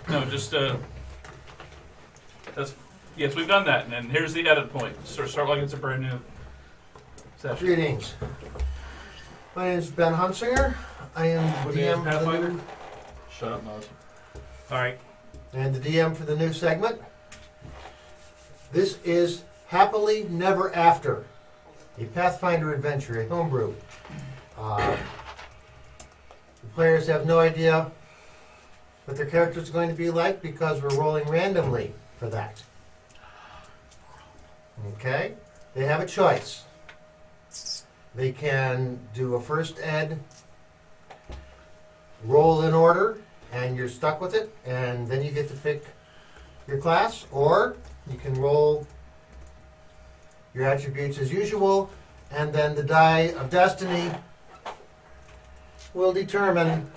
No, just that's yes, we've done that, and then here's the edit point. Start like it's a brand new session. Greetings. My name is Ben Hunsinger. I am the DM for the Pathfinder? new, Shut up, Moze. Alright. and the DM for the new segment. This is Happily Never After, a Pathfinder adventure, a homebrew. The players have no idea what their characters are going to be like because we're rolling randomly for that. Okay? They have a choice. They can do a first ed roll in order, and you're stuck with it, and then you get to pick your class, or you can roll your attributes as usual, and then the die of destiny will determine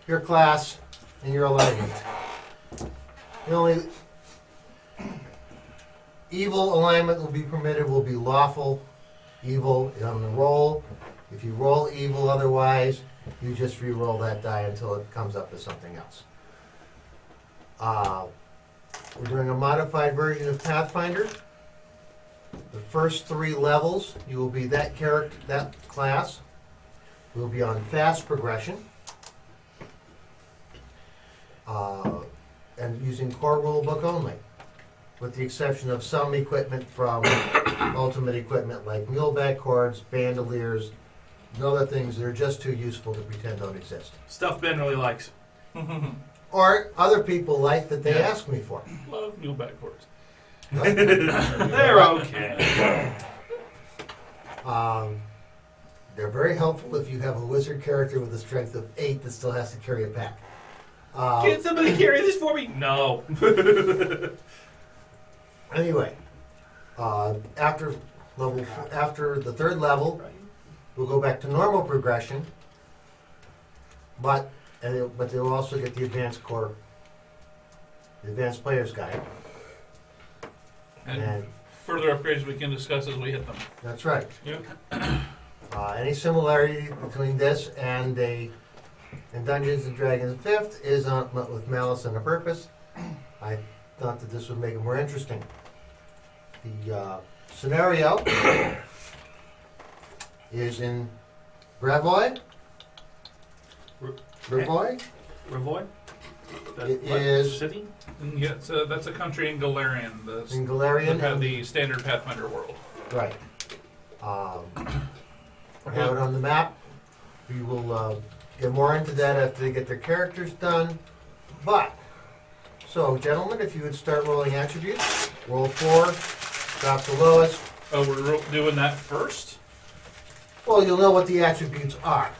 your class and your alignment. The only evil alignment will be permitted will be lawful evil on the roll. If you roll evil otherwise, you just re-roll that die until it comes up as something else. We're doing a modified version of Pathfinder. The first 3 levels, you will be that character, that class. We'll be on fast progression. And using core rulebook only, with the exception of some equipment from ultimate equipment like muleback cords, bandoliers, and other things that are just too useful to pretend don't exist. Stuff Ben really likes. Or other people like that they Yeah. ask me for. Love mule back cords. They're okay. They're very helpful if you have a wizard character with a strength of 8 that still has to carry a pack. Can somebody carry this for me? No. Anyway, after the 3rd level, we'll go back to normal progression, but they will also get the advanced player's guide. And further upgrades we can discuss as we hit them. That's right. Yep. Any similarity between this and Dungeons and Dragons 5th is with malice and a purpose. I thought that this would make it more interesting. The scenario is in Brevoy. Brevoy? Revoy? It is City? And yeah, that's a country in Galarian, in Galarian. the standard Pathfinder world. Right. Have it on the map. We will get more into that after they get their characters done. So gentlemen, if you would start rolling attributes, roll 4, drop the lowest. Oh, we're doing that first? Well, you'll know what the attributes are.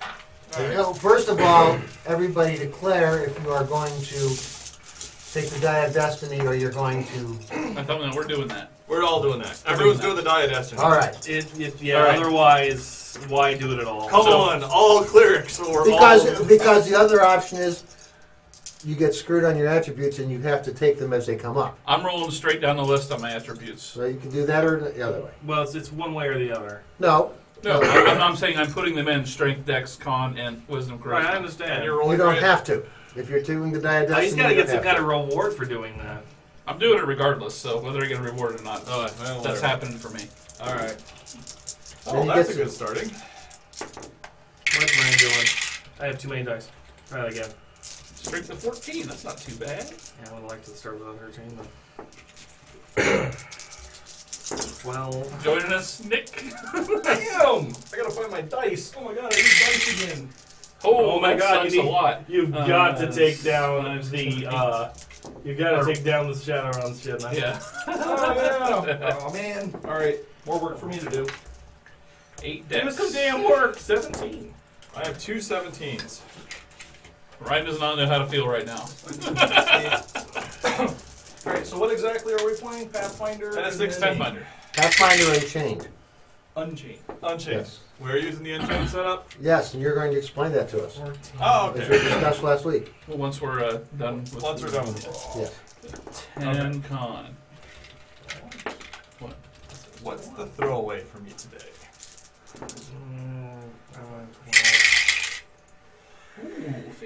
You know, first of all, everybody declare if you are going to take the die of destiny or you're going to. I thought no, we're doing that. We're all doing that. Everyone's doing the die of destiny. All right. Yeah, All right. otherwise, why do it at all? Come on, all clerics or Because the other option is you get screwed on your attributes and you have to take them as they come up. I'm rolling straight down the list on my attributes. So you can do that or the other way. Well, it's one way or the other. No. No, I'm saying I'm putting them in strength, dex, con, and wisdom charisma. Right, I understand. And you're You rolling don't right. have to. If you're doing the die of destiny, He's got to you get don't some have kind to. of reward for doing that. I'm doing it regardless, so whether I get a reward or not, Oh, well, that's whatever. happening for me. All right. Then Oh, you that's get a good starting. What's mine doing? I have too many dice. Try that again. Strength of 14, that's not too bad. Yeah, I would like to start with a 13, but... 12. Joining us, Nick. Damn! I gotta find my dice. Oh my god, I need dice again. Oh, my that God, sucks you a need- lot. You've got to take down 5, 6, the 7, you've got to take down the Shadowrun shit. Man. Yeah. Oh yeah. Oh man. All right, more work for me to do. 8 Do dex. some damn work. 17. I have 2 17s. Ryan does not know how to feel right now. All right, so what exactly are we playing? Pathfinder. That's and 6 then- Pathfinder. Pathfinder Unchained. Unchained. Unchained. Yes. We're using the Unchained setup. Yes, and you're going to explain that to us. Oh, As we okay. discussed last week. Well, once we're done with Once we're done with this. Yes. 10 con. What? What's the throwaway for me today? Ooh,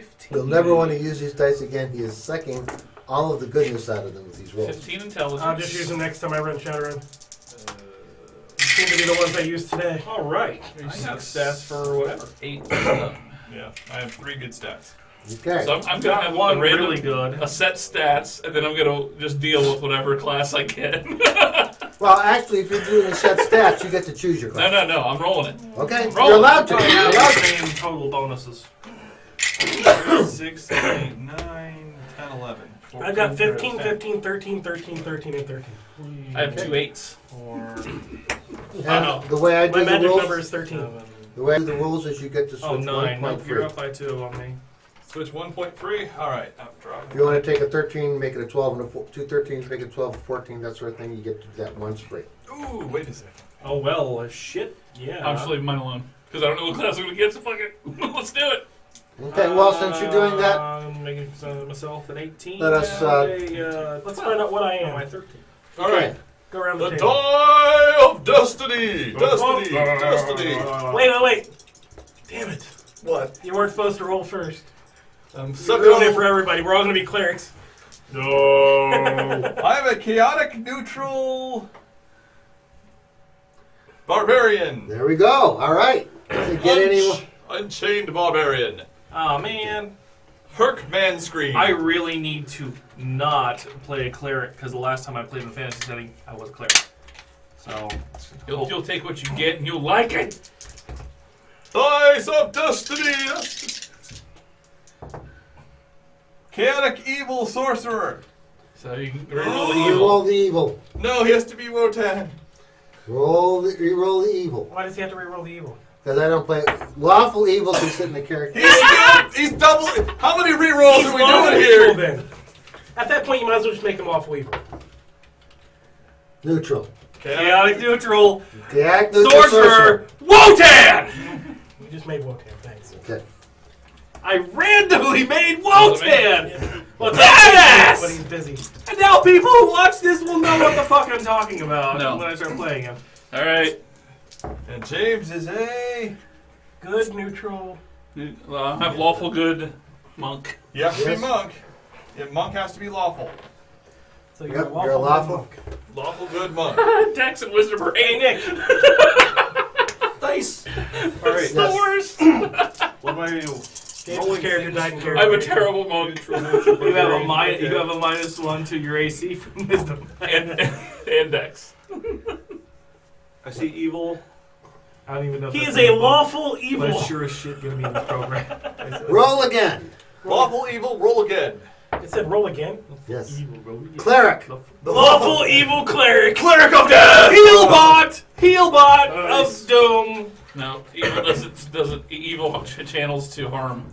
15. You'll never want to use these dice again. He is sucking all of the goodness out of them with these rolls. 15 intelligence. I'll just use them next time I run Shadowrun. Seem to be the ones I used today. All right. I have stats for whatever. 8. Yeah, I have 3 good stats. Okay. So I'm going to have one a random, really good. a set stats, and then I'm going to just deal with whatever class I get. Well, actually, if you're doing a set stats, you get to choose your class. No, I'm rolling it. Okay, Roll. you're allowed to. I You're have allowed the to. same total bonuses. 6, 8, 9, 10, 11. 14, I've got 15, 10. 15, 13, 13, 13, and 13. I have 2 8s. 4, And the way I My do the magic rules, number is 13. 7. the way I do the rules is you get to switch Oh, 1 9. point Nope, free. you're up by 2 on me. Switch 1.3. All right, I'm dropping. If you want to take a 13, make it a 12, and two 13s, make it 12, 14, that sort of thing, you get to do that once free. Ooh, wait a second. Oh, well, shit. Yeah. I'm just leaving mine alone. Because I don't know what class I'm going to get, so fuck it. Let's do it. Okay, well, since you're doing that, I'm making myself an 18. Let us, let's find out what I am. Am I 13? okay. All right. Go around the The table. die of destiny. Destiny. Destiny. Wait. Damn it. What? You weren't supposed to roll first. I'm You're ruining it for everybody. We're all going to be clerics. No. I'm a chaotic neutral barbarian. There we go. All right. Does it get any? Unchained barbarian. Oh, man. Herc man scream. I really need to not play a cleric because the last time I played in a fantasy setting, I was a cleric. So, You'll take what you get and you'll like it. Dice of destiny. Chaotic evil sorcerer. So you can roll the You evil. roll the evil. No, he has to be Wotan. You roll the evil. why does he have to reroll the evil? Because I don't play lawful evil can sit in the character. He's double. How many rerolls are we lawful doing evil, here? then. At that point, you might as well just make him lawful evil. Neutral. Chaotic neutral. Chaotic neutral Sorcerer. Wotan! You just made Wotan, thanks. Okay. I randomly made Wotan! Well, Badass! but he's busy. And now people who watch this will know what the fuck I'm talking about No. when I start playing him. All right. And James is a. Good, neutral. I have lawful good monk. You have to Yes. be monk. Yeah, monk has to be lawful. So Yep, you're a lawful. you're a lawful. monk. Lawful good monk. Dex and wisdom are Hey, 8. Nick. Dice. All right. It's the worst. What am I going to do? James' character died in character. I'm a terrible monk. You have a -1 to your AC from wisdom. and Dex. I see evil. I don't even know. If He that's is in a the book, lawful but evil. it's sure as shit gonna be in the program. Roll again. Lawful evil, roll again. It said roll again. Yes. Evil, roll again. Cleric. The Lawful evil cleric. cleric of death. Healbot! Healbot Nice. of doom! No, evil doesn't evil channels to harm.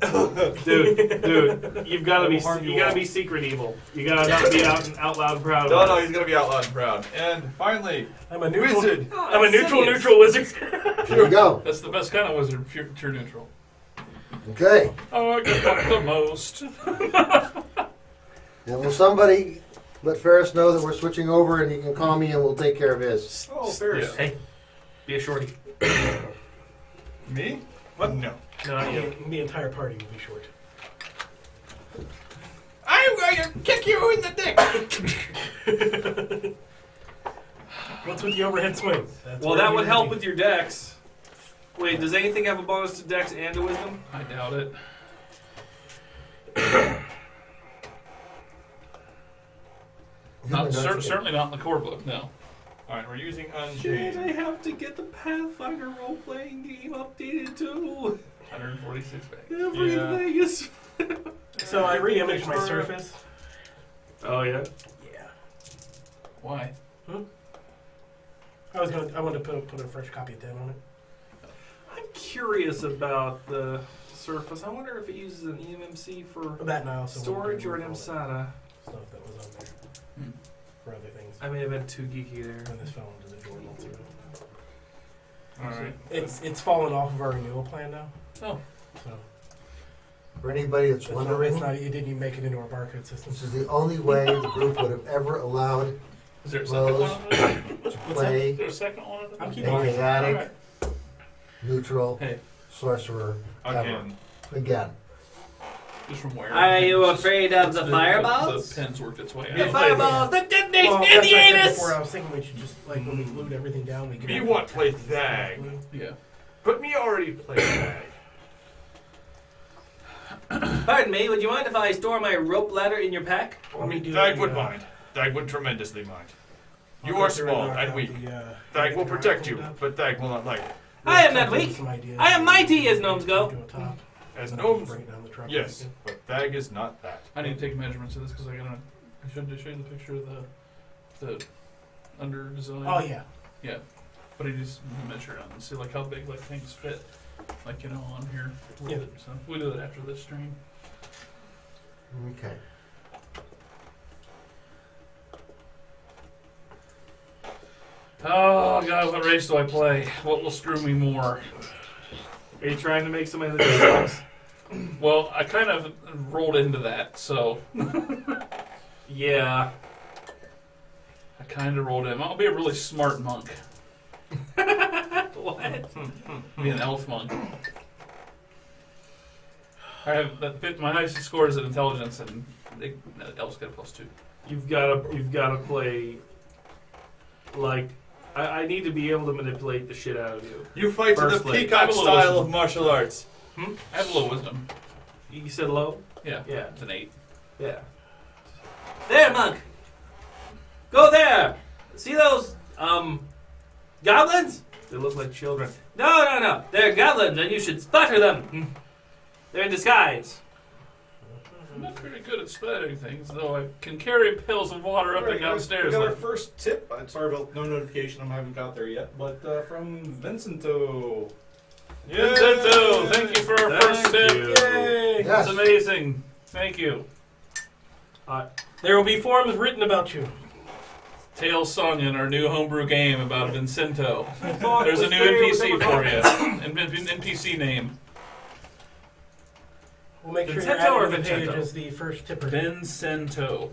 Dude, you've gotta be Harm you you gotta all. be secret evil. You gotta not be out loud and proud. No, about no, it. he's going to be out loud and proud. And finally, I'm a neutral. wizard. I'm a neutral wizard. There we go. That's the best kind of wizard, pure neutral. Okay. Oh, I get fucked the most. And will somebody let Ferris know that we're switching over and he can call me and we'll take care of his? Oh, Ferris. Hey, be a shorty. Me? What? No. No, you. The entire party will be short. I'm going to kick you in the dick. What's with the overhead swing? That's Well, where that you would need help to with your dex. Wait, does anything have a bonus to dex and to wisdom? I doubt it. Certainly not in the core book, no. All right, we're using Shit, I unchained. have to get the Pathfinder role-playing game updated too. 146 back. Everything is... be. So I re-imaged my surface. Oh, yeah? Yeah. Why? I wanted to put a fresh copy of that on it. I'm curious about the Surface. I wonder if it uses an EMMC for That now. So storage or an all that MSATA. stuff that was on there Hmm. for other things. I may have been too geeky there. When this fell into the journal too. All right. It's fallen off of our renewal plan now. Oh. So For anybody that's it's wondering, not. It didn't even make it into our barcode system. this is the only way the group would have ever allowed Is there a second Moze one of those? to Is play there a second one of those? I'm a keeping mine. chaotic, neutral, Hey. sorcerer ever. Again. Again. Just from where. Are you It's just- afraid of the the fireballs? The pins worked its way The out. fireballs that detonate Well, in that's the what I said anus! before. I was thinking we should just, like, when we glued everything down, we could... Me want play Thag. Yeah. But me already play Thag. Pardon me, would you mind if I store my rope ladder in your pack? Let me do Thag the, would mind. Thag would tremendously mind. I'll You go are through small knock and out weak. the, Thag will the protect you, cloud up. but Thag will not like it. I am not Come up with weak. some ideas. I am mighty, as gnomes go. Do a top, As and then gnomes, bring it down the truck. yes, but Thag is not that. I need to take measurements of this because I should show you the picture of the under design. Oh, yeah. Yeah, but I just measure it and see like how big like things fit, like on here. with Yeah. it. So we'll do that after this stream. Okay. Oh god, what race do I play? What will screw me more? Are you trying to make somebody look at sucks? Well, I kind of rolled into that, so Yeah. I kind of rolled in. I'll be a really smart monk. What? Be an elf monk. I have my highest score is in intelligence, and elves get a +2. You've gotta play. Like, I need to be able to manipulate the shit out of you. You fight in the Firstly, peacock have a little style wisdom. of martial arts. I have a little wisdom. You said low? Yeah, Yeah. it's an 8. Yeah. There, monk! Go there! See those, goblins? They look like children. No. They're goblins, and you should splatter them. They're in disguise. I'm not very good at spotting things, though I can carry pails of water up and downstairs. We got our Like, first tip. Sorry about no notification. I haven't got there yet. But from Vincento. Vincento, thank you for our first tip. Yay! Yes. That's amazing. Thank you. There will be forums written about you. Tales sung in our new homebrew game about Vincento. There's a new NPC for you. NPC name. We'll make sure Vincento you're or added to the page Vincento? as the first tipper. Vincento.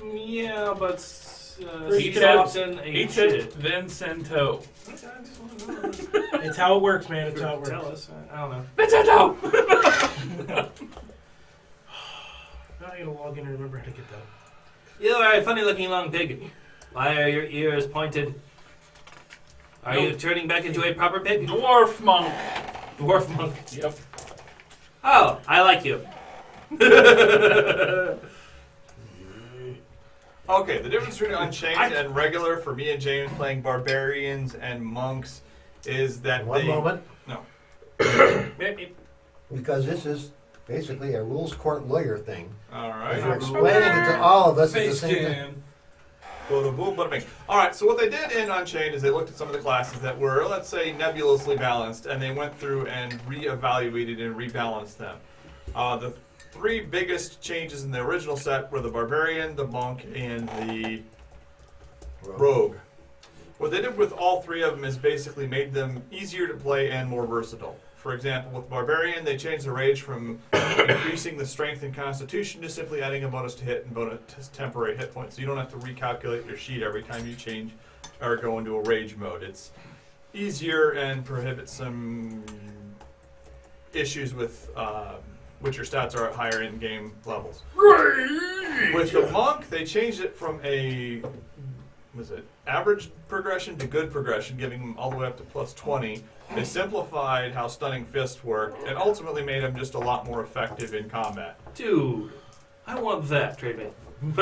Yeah, but He Captain He ain't said shit. Vincento. It's how it works, man. It's how it Tell works. us. I don't know. Vincento! Now I gotta log in and remember how to get that. You are a funny-looking long pig. Why are your ears pointed? Are you turning back into a proper pig? Dwarf monk. Dwarf monk. Yep. Oh, I like you. Okay, the difference between Unchained and regular for me and James playing barbarians and monks is that One they... moment, No. because this is basically a rules court lawyer thing. All As you're right. explaining it to all of us at the Face same time. cam. Bada boom, bada bing. All right, so what they did in Unchained is they looked at some of the classes that were, let's say, nebulously balanced, and they went through and reevaluated and rebalanced them. The three biggest changes in the original set were the barbarian, the monk, and the rogue. What they did with all three of them is basically made them easier to play and more versatile. For example, with barbarian, they changed the rage from increasing the strength and constitution to simply adding a bonus to hit and bonus to temporary hit points. So you don't have to recalculate your sheet every time you change or go into a rage mode. It's easier and prohibits some issues with which your stats are at higher in-game levels. With the monk, they changed it from a average progression to good progression, giving them all the way up to +20. They simplified how stunning fists work and ultimately made them just a lot more effective in combat. Dude, I want that, Trade And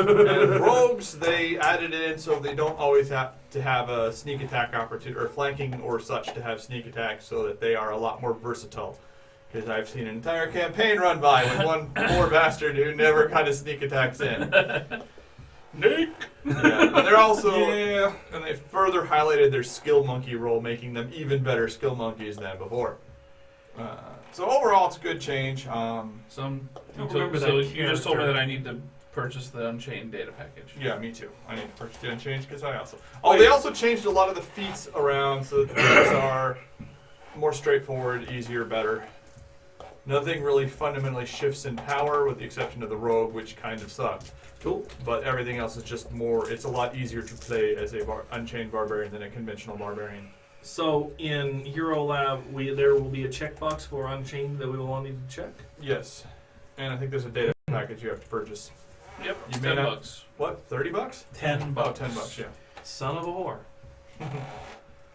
rogues, they added it in so they don't always have to have a sneak attack opportunity or flanking or such to have sneak attacks, so that they are a lot more versatile. Because I've seen an entire campaign run by with one poor bastard who never kind of sneak attacks in. Nick. Yeah, and they're also, and they further highlighted their skill monkey role, making them even better skill monkeys than before. So overall, it's a good change. You just told me that I need to purchase the Unchained data package. Yeah, me too. I need to purchase the Unchanged because I also. Oh, they also changed a lot of the feats around so that the feats are more straightforward, easier, better. Nothing really fundamentally shifts in power, with the exception of the rogue, which kind of sucked. Cool. But everything else is just more. It's a lot easier to play as a Unchained barbarian than a conventional barbarian. So in Hero Lab, there will be a checkbox for Unchained that we will all need to check. Yes. And I think there's a data package you have to purchase. Yep, You it's may $10. not- What? $30? 10 About bucks. $10. Yeah. Son of a whore.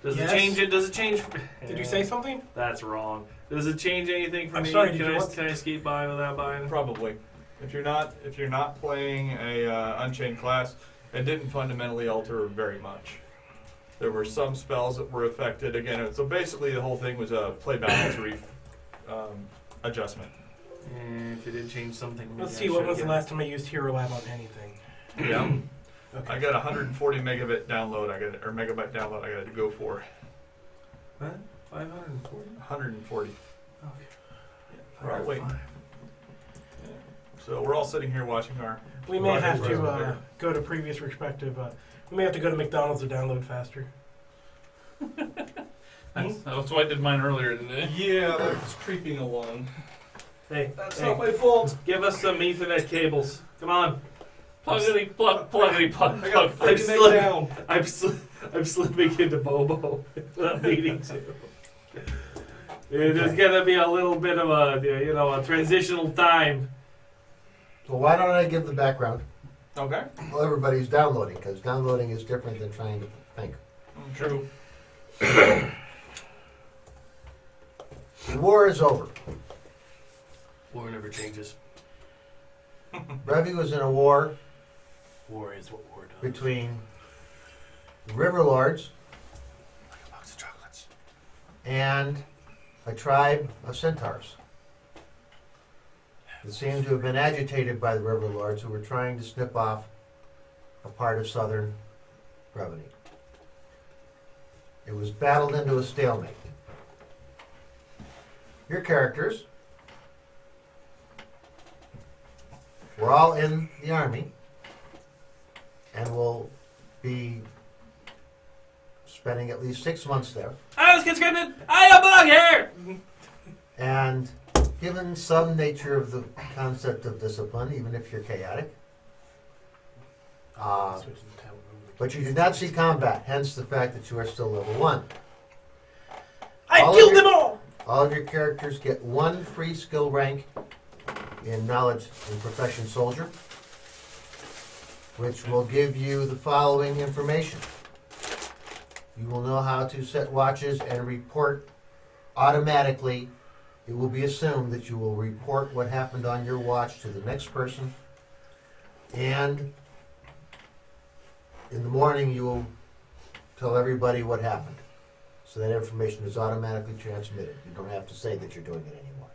Does Yes. it change it? Does it change? Did you say something? That's wrong. Does it change anything for I'm me? sorry, did Can you I want- can I skate by without buying? Probably. If you're not playing a Unchained class, it didn't fundamentally alter very much. There were some spells that were affected again. So basically, the whole thing was a play balance adjustment. If it did change something, maybe Let's I see, what should was the get last time I used Hero Lab on anything? Yeah. Okay. I got 140 megabit download. Megabyte download. I got to go for What? 540? 140. Okay. We're all waiting. So we're all sitting here watching our. We may have Roger, to Roger. go to previous perspective. We may have to go to McDonald's to download faster. That's why I did mine earlier today. Yeah, that's creeping along. Hey, That's hey, not my fault. give us some Ethernet cables. Come on. Pluggity plug, pluggity plug, I got plug. I'm 30 meg slipping. down. I'm slipping into Bobo without meaning to. There's gonna be a little bit of a transitional time. So why don't I give the background? Okay. Well, everybody's downloading, because downloading is different than trying to think. True. The war is over. War never changes. Brevi was in a war War is what war does. between the River Lords Like a box of chocolates. and a tribe of centaurs that seemed to have been agitated by the River Lords, who were trying to snip off a part of southern Brevity. It was battled into a stalemate. Your characters were all in the army and will be spending at least 6 months there. I was conscripted. I don't belong here. And given some nature of the concept of discipline, even if you're chaotic, but you did not see combat, hence the fact that you are still level 1. I All of killed your- them all! All of your characters get 1 free skill rank in knowledge and profession soldier, which will give you the following information. You will know how to set watches and report automatically. It will be assumed that you will report what happened on your watch to the next person, and in the morning you will tell everybody what happened. So that information is automatically transmitted. You don't have to say that you're doing it anymore.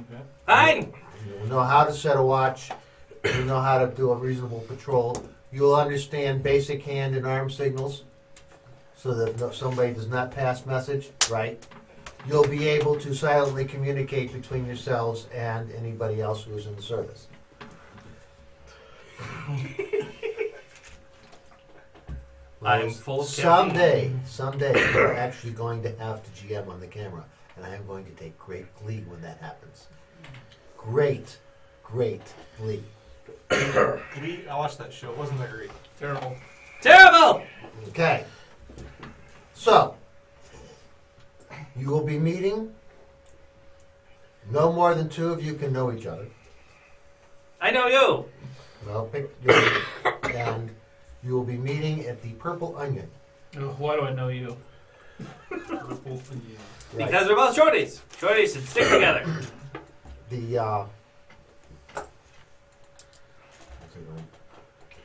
Okay. Fine. You'll know how to set a watch. You'll know how to do a reasonable patrol. You'll understand basic hand and arm signals so that if somebody does not pass message, right? You'll be able to silently communicate between yourselves and anybody else who is in the service. I'm full of caffeine. Someday, we're actually going to have to GM on the camera, and I am going to take great glee when that happens. Great glee. I watched that show. It wasn't that great. Terrible. Terrible. Okay. So, you will be meeting. No more than 2 of you can know each other. I know you. Well, and you will be meeting at the Purple Onion. Oh, why do I know you? Right. Because we're both shorties. Shorties should stick together.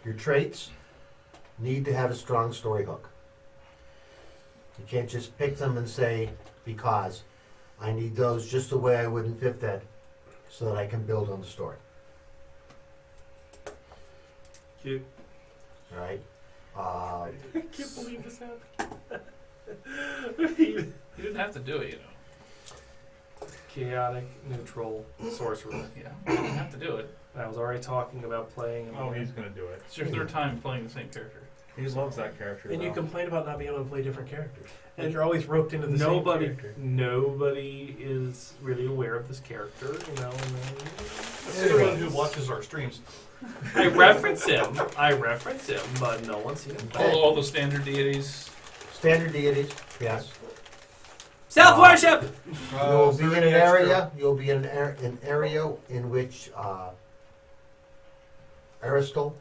Your traits need to have a strong story hook. You can't just pick them and say, because. I need those just the way I would in 5th Ed, so that I can build on the story. Cute. All right? I can't believe this happened. You didn't have to do it, you know. Chaotic, neutral, sorcerer. Yeah, you didn't have to do it. I was already talking about playing. Oh, he's gonna do it. It's your 3rd time playing the same character. He loves that character. And you though. complain about not being able to play different characters. And And you're always roped into the same character. Nobody is really aware of this character, you know. That's everyone who watches our streams. I reference him, but no one's seen him. Okay. All the standard deities. Standard deities, yes. Self worship! You'll be in an area. You'll be in an area in which Aristotle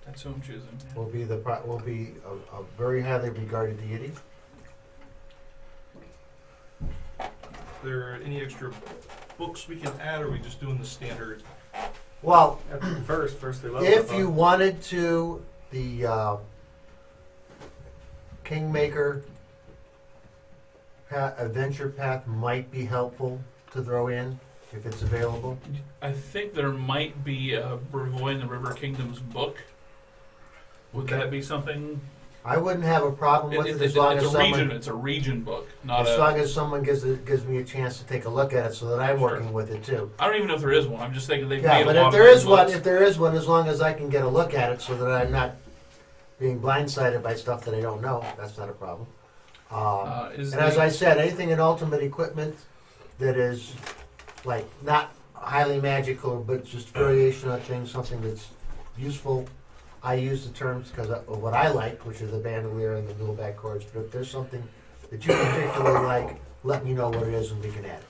That's who I'm choosing. will be a very highly regarded deity. Is there any extra books we can add, or are we just doing the standard? Well, First they love if you wanted to, the Kingmaker adventure path might be helpful to throw in if it's available. I think there might be a Brevoy in the River Kingdoms book. Would that be something? I wouldn't have a problem with it as long as someone. It's a region book, not As a. long as someone gives me a chance to take a look at it, so that I'm Sure. working with it too. I don't even know if there is one. I'm just thinking they've Yeah, made but a lot if there is of one, books. if there is one, as long as I can get a look at it, so that I'm not being blindsided by stuff that I don't know, that's not a problem. Is And as the- I said, anything in ultimate equipment that is like not highly magical, but just variation on things, something that's useful. I use the terms because of what I like, which are the bandolier and the dual back chords. But if there's something that you particularly like, let me know what it is and we can add it.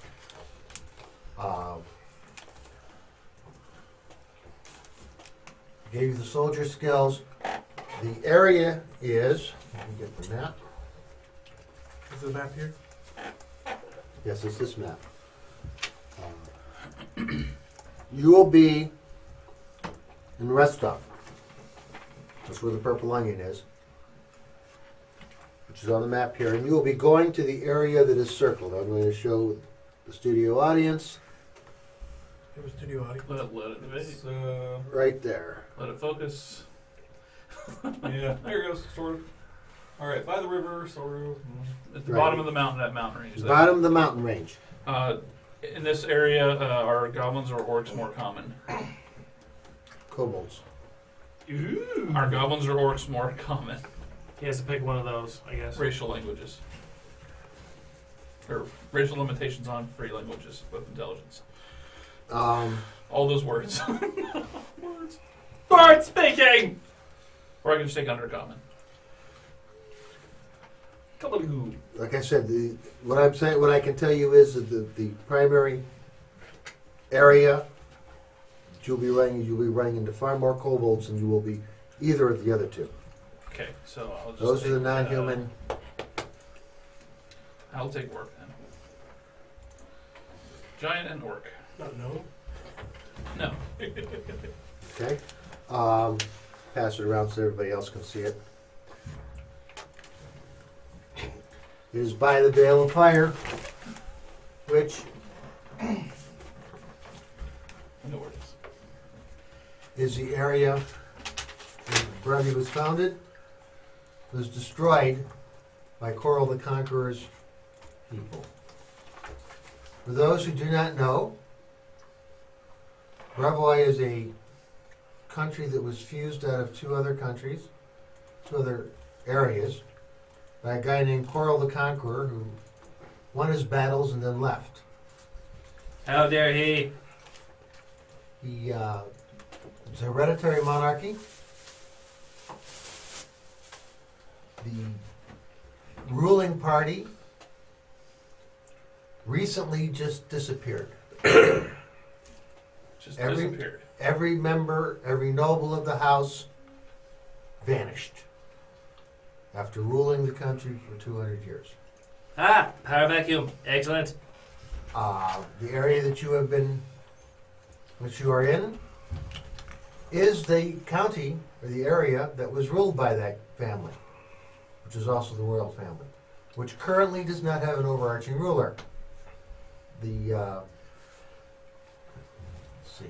Gave you the soldier skills. The area is, let me get the map. Is the map here? Yes, it's this map. You will be in Restov. That's where the purple onion is, which is on the map here. And you will be going to the area that is circled. I'm going to show the studio audience It was studio audio. let it It's, right there. let it focus. yeah, there it goes, sort of. All right, by the river, sort of. At the Right. bottom of the mountain, that mountain range. there. Bottom of the mountain range. In this area, are goblins or orcs more common? Kobolds. Ooh. Are goblins or orcs more common? He has to pick one of those, I guess. Racial languages. Or racial limitations on free languages with intelligence. All those words. Words. Bard speaking! Or I can just take undercommon. Like I said, what I can tell you is that the primary area that you'll be running into far more kobolds than you will be either of the other two. Okay, so I'll just Those are the take, non-human. I'll take orc then. Giant and orc. Not no. No. Okay. Pass it around so everybody else can see it. It is by the Veil of Fire, which I know where it is. is the area where Brevy was founded, was destroyed by Coral the Conqueror's people. For those who do not know, Brevoy is a country that was fused out of two other areas, by a guy named Coral the Conqueror who won his battles and then left. How dare he? He it's a hereditary monarchy. The ruling party recently just disappeared. Just Every- disappeared. Every member, every noble of the house vanished after ruling the country for 200 years. Ah, power vacuum. Excellent. The area that you are in, is the county or the area that was ruled by that family, which is also the royal family, which currently does not have an overarching ruler. Let's see.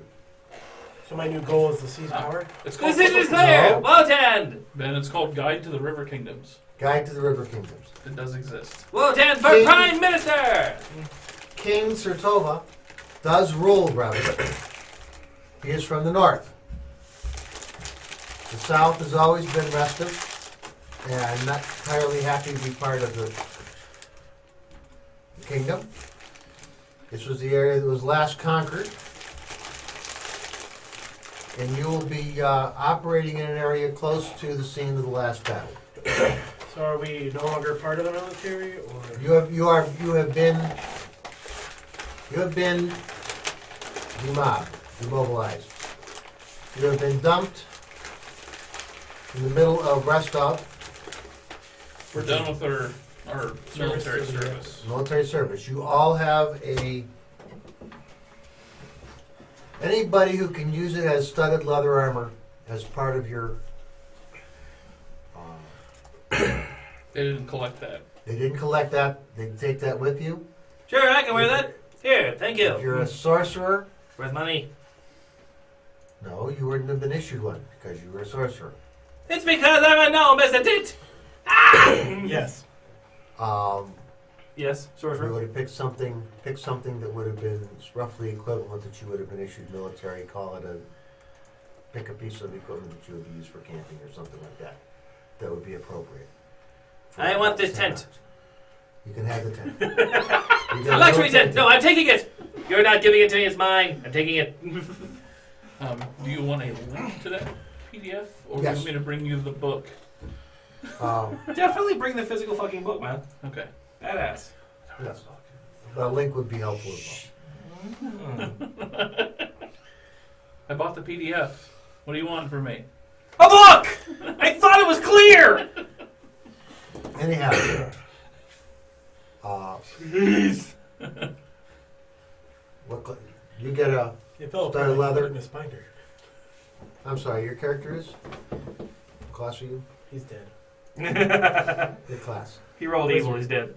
So my new goal is to seize power. It's called Decision is clear. No. Wotan. Then it's called Guide to the River Kingdoms. Guide to the River Kingdoms. It does exist. Wotan for King- Prime Minister. King Sertova does rule, brother. He is from the north. The south has always been restive, and I'm not entirely happy to be part of the kingdom. This was the area that was last conquered, and you will be operating in an area close to the scene of the last battle. So are we no longer part of the military, or You have been demobilized. You have been dumped in the middle of rest stop, We're done with our military service. military service. You all have anybody who can use it as studded leather armor as part of your. They didn't collect that. They didn't collect that. They can take that with you. Sure, I can wear that. Here, thank If you. you're a sorcerer, Where's money? no, you wouldn't have been issued one because you were a sorcerer. It's because I'm a gnome, isn't it? yes? Yes, You sorcerer. would have picked something that would have been roughly equivalent that you would have been issued military. Pick a piece of equipment that you would use for camping or something like that. That would be appropriate. I want this tent. You can have the tent. A luxury tent. No, I'm taking it. You're not giving it to me. It's mine. I'm taking it. Do you want a link to that PDF, or do you Yes. want me to bring you the book? Definitely bring the physical fucking book, man. Okay. Badass. Yes. A link would be helpful as well. I bought the PDF. What do you want from me? A book! I thought it was clear! Anyhow, Jeez. you get a. It fell Studded apart leather. like Miss Binder. I'm sorry, your character is. What class are you? He's dead. Your class. He rolled evil. He's dead.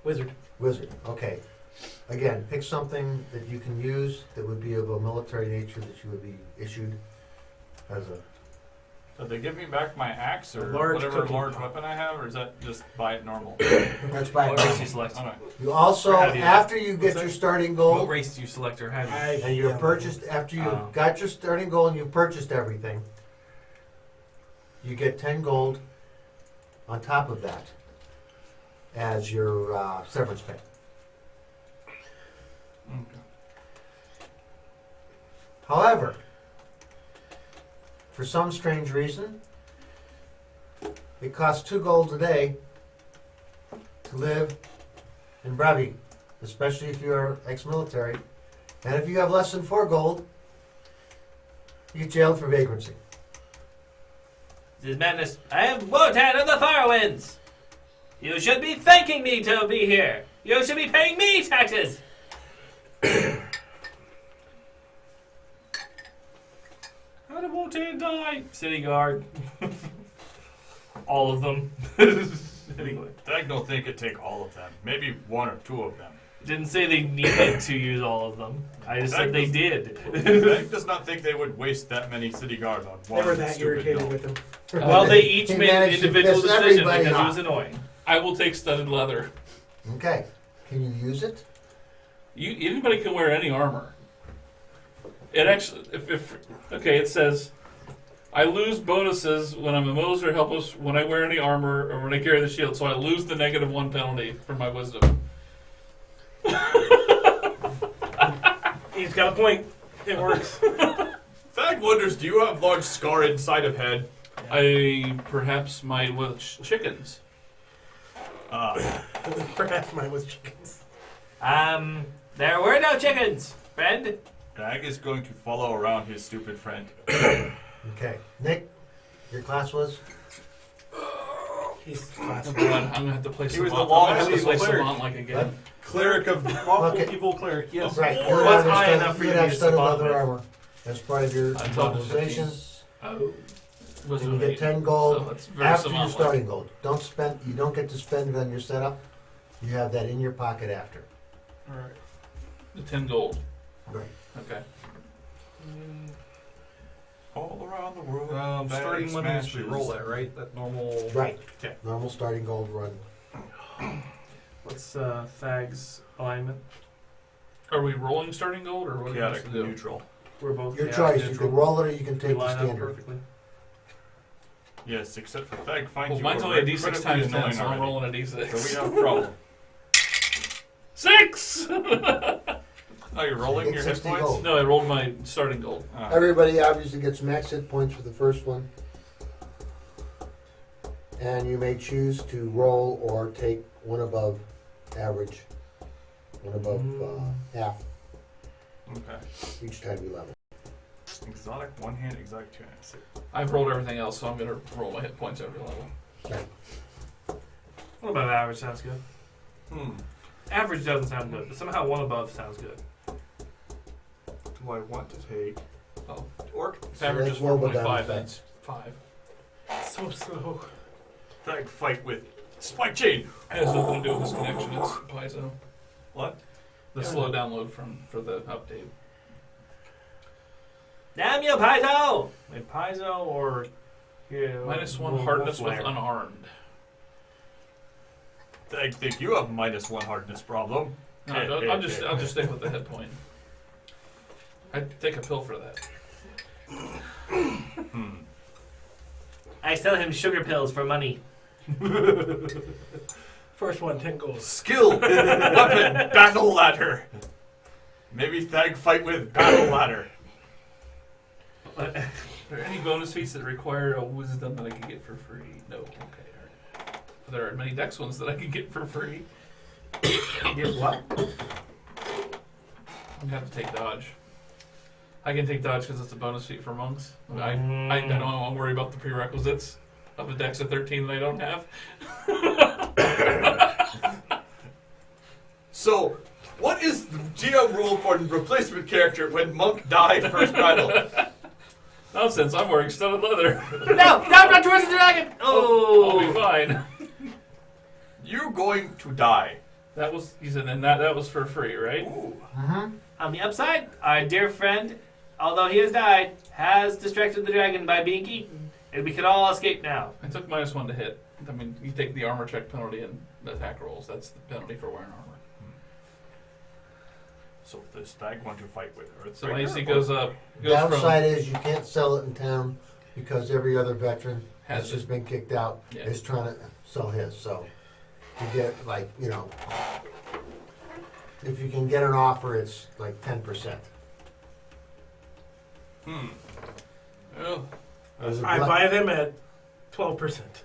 Wizard. Wizard. Okay. Again, pick something that you can use that would be of a military nature that you would be issued as a. Did they give me back my axe or Large whatever cooking large pot. weapon I have, or is that just buy it normal? That's by What race you select? Alright. You also, How do you- after you get your starting What goal, race do you select or have you? and you've purchased, after you Oh. got your starting goal and you've purchased everything, you get 10 gold on top of that as your severance pay. However, for some strange reason, it costs 2 gold a day to live in Bravi, especially if you're ex-military. And if you have less than 4 gold, you get jailed for vagrancy. This is madness. I am Wotan of the Farwinds. You should be thanking me to be here. You should be paying me taxes. How did Wotan die? City guard. All of them. Anyway. I don't think it'd take all of them. Maybe 1 or 2 of them. Didn't say they needed to use all of them. I just said they did. I does not think they would waste that many city guards on They one were that stupid irritated gnome. with him. Well, they each He made an managed to individual piss decision everybody because it off. was annoying. I will take studded leather. Okay. Can you use it? Anybody can wear any armor. It actually, okay, it says, I lose bonuses when I'm a Moze or helpless when I wear any armor or when I carry the shield, so I lose the -1 penalty for my wisdom. He's got a point. It works. Fag wonders, do you have large scar inside of head? I perhaps might with chickens. Perhaps mine was chickens. There were no chickens, friend. Fag is going to follow around his stupid friend. Okay. Nick, your class was? He's I'm gonna have to play some was the on. law I'm gonna have to evil play some cleric. on like again. Cleric of lawful Okay. evil cleric. Yes. Right. You Or would was have high studded- enough for you you would to have use studded the leather bottom? armor as part of your I thought mobilization. Oh. Was And you it get 10 gold So that's very after your Savant-like. starting gold. You don't get to spend it on your setup. You have that in your pocket after. Alright. The 10 gold. Right. Okay. all around the world. Starting when smashes. we roll that, right? That normal. Right. Okay. Normal starting gold run. What's Fag's alignment? Are we rolling starting gold or what are we Chaotic supposed to do? neutral. We're both Your chaotic choice. You neutral. can roll it or you can We take the line up standard. perfectly. Yes, except for Fag finds Well, you mine's are only a d6 incredibly times 10, annoying so I'm already. rolling a d6. So we have a problem. 6! Oh, you're rolling get your hit 60 points? gold. No, I rolled my starting gold. Ah. Everybody obviously gets max hit points for the first one. and you may choose to roll or take one above average, one above half Okay. each time you level. Exotic one hand, exotic two hands. I've rolled everything else, so I'm gonna roll my hit points every level. What about average? Sounds good. Hmm. Average doesn't sound good, but somehow one above sounds good. Do I want to take Oh, orc? if average is let's roll down 4.5, the that's 5. So slow. Tag fight with spike chain. It has nothing to do with this connection. It's Paizo. What? The slow download for the update. Damn you, Paizo! Wait, Paizo or here? -1 hardness with unarmed. I think you have -1 hardness problem. No, I'll just stick with the hit point. I'd take a pill for that. I sell him sugar pills for money. First one, 10 gold. Skill, weapon, battle ladder. Maybe tag fight with battle ladder. Are there any bonus feats that require a wisdom that I can get for free? No. Okay. All right. There are many dex ones that I can get for free. Get what? I'm gonna have to take dodge. I can take dodge because it's a bonus feat for monks. I don't want to worry about the prerequisites of a dex of 13 that I don't have. So, what is the GM rule for replacement character when monk died first battle? Nonsense. I'm wearing studded leather. No! Not towards the dragon! I'll be Oh! fine. You're going to die. That was you said, and that was for free, right? Ooh. On the upside, our dear friend, although he has died, has distracted the dragon by being eaten, and we can all escape now. I took -1 to hit. I mean, you take the armor check penalty and the attack rolls. That's the penalty for wearing armor. So this tag want to fight with Earthbreaker? So my AC goes up. Goes Downside is you can't sell it in town because every other veteran Has that's just been kicked out Yeah. is trying to sell his. So you get if you can get an offer, it's like 10%. Oh, There's a I glut- buy them at 12%.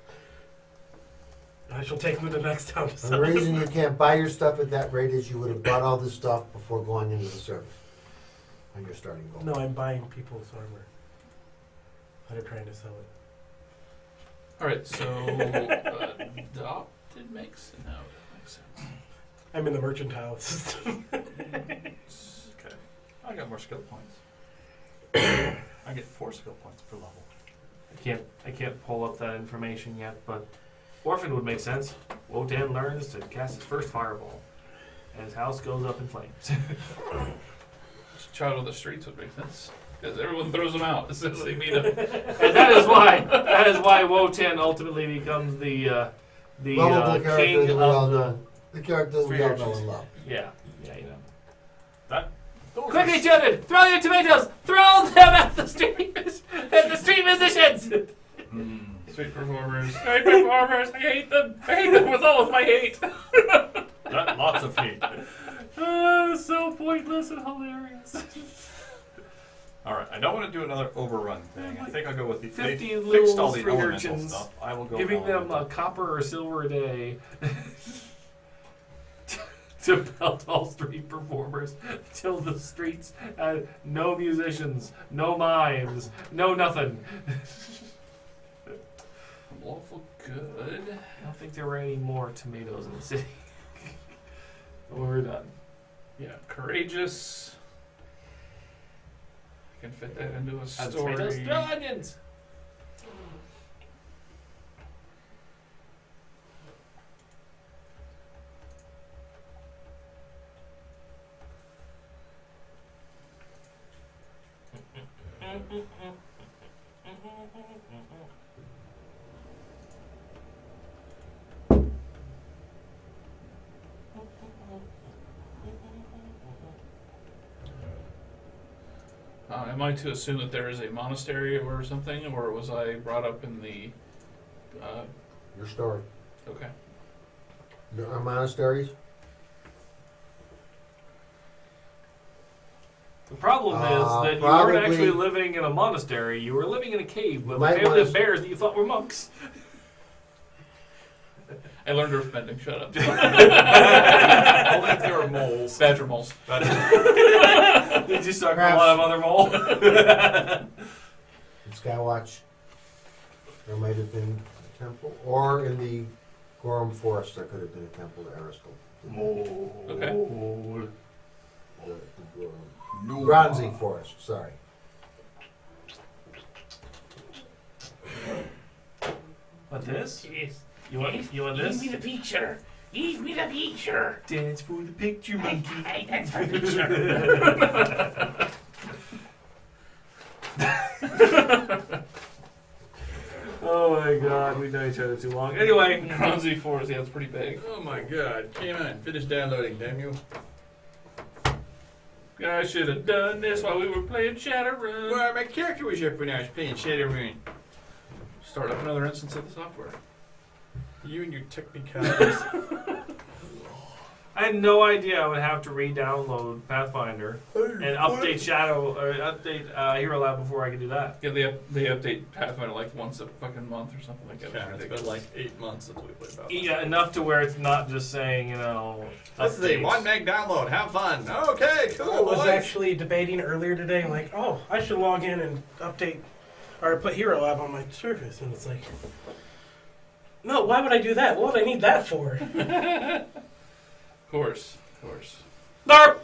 I shall take them to the next town to And sell the them. reason you can't buy your stuff at that rate is you would have bought all this stuff before going into the service on your starting goal. No, I'm buying people's armor. I'm trying to sell it. all right. So adopted makes no, that makes sense. I'm in the mercantile system. Okay. I got more skill points. I get 4 skill points per level. I can't pull up that information yet, but Orphan would make sense. Wotan learns to cast his first fireball, and his house goes up in flames. Child of the streets would make sense because everyone throws them out as soon as they meet him. And that is why Wotan ultimately becomes the Lovable character king that we all of know. The character that we all know and love. yeah, you know. Those Quickly, are children! Throw your tomatoes! Throw them at the street musicians! Street performers. I hate them. I hate them with all of my hate. lots of hate. So pointless and hilarious. All right, I don't want to do another overrun thing. I think I'll go with the 50 they little fixed all the street elemental urchins, stuff. I will go Giving them elemental. a copper or silver a day to belt all street performers till the streets had no musicians, no mimes, no nothing. Lawful good. I don't think there were any more tomatoes in the city. We're done. Yeah, courageous. I can fit that into a Have story. tomatoes, throw onions! Am I to assume that there is a monastery or something, or was I brought up in the? Your story. Okay. There are monasteries. The problem is that you probably- weren't actually living in a monastery. You were living in a cave with a Might family wanna of bears that you thought were monks. I learned earthbending. Shut up. Only if they were moles. Badger moles. Did you suck Perhaps- a lot of other mole? In Skywatch, there might have been a temple, or in the Gorham Forest, there could have been a temple to Aristotle. Okay. The Bronzy Forest, sorry. What this? Yes. You want this? Give me the picture. Give me the picture. Dance for the picture, monkey. Hey, that's my picture. Oh my god, we know each other too long. Anyway, Bronzy Forest, yeah, it's pretty big. Oh my god. Came on. Finish downloading, damn you. I should have done this while we were playing Shadowrun. Well, my character was up when I was playing Shadowrun. Start up another instance of the software. You and your technicalities. I had no idea I would have to re-download Pathfinder and update Hero Lab before I could do that. Yeah, they update Pathfinder like once a fucking month or something like that. Yeah, It's it's ridiculous. been like 8 months since we played Pathfinder. Yeah, enough to where it's not just saying, This is a updates. 1 meg download. Have fun. Okay, cool. I was boys. actually debating earlier today, like, oh, I should log in and update or put Hero Lab on my Surface, and it's like, no, why would I do that? What would I need that for? Of course. Darp!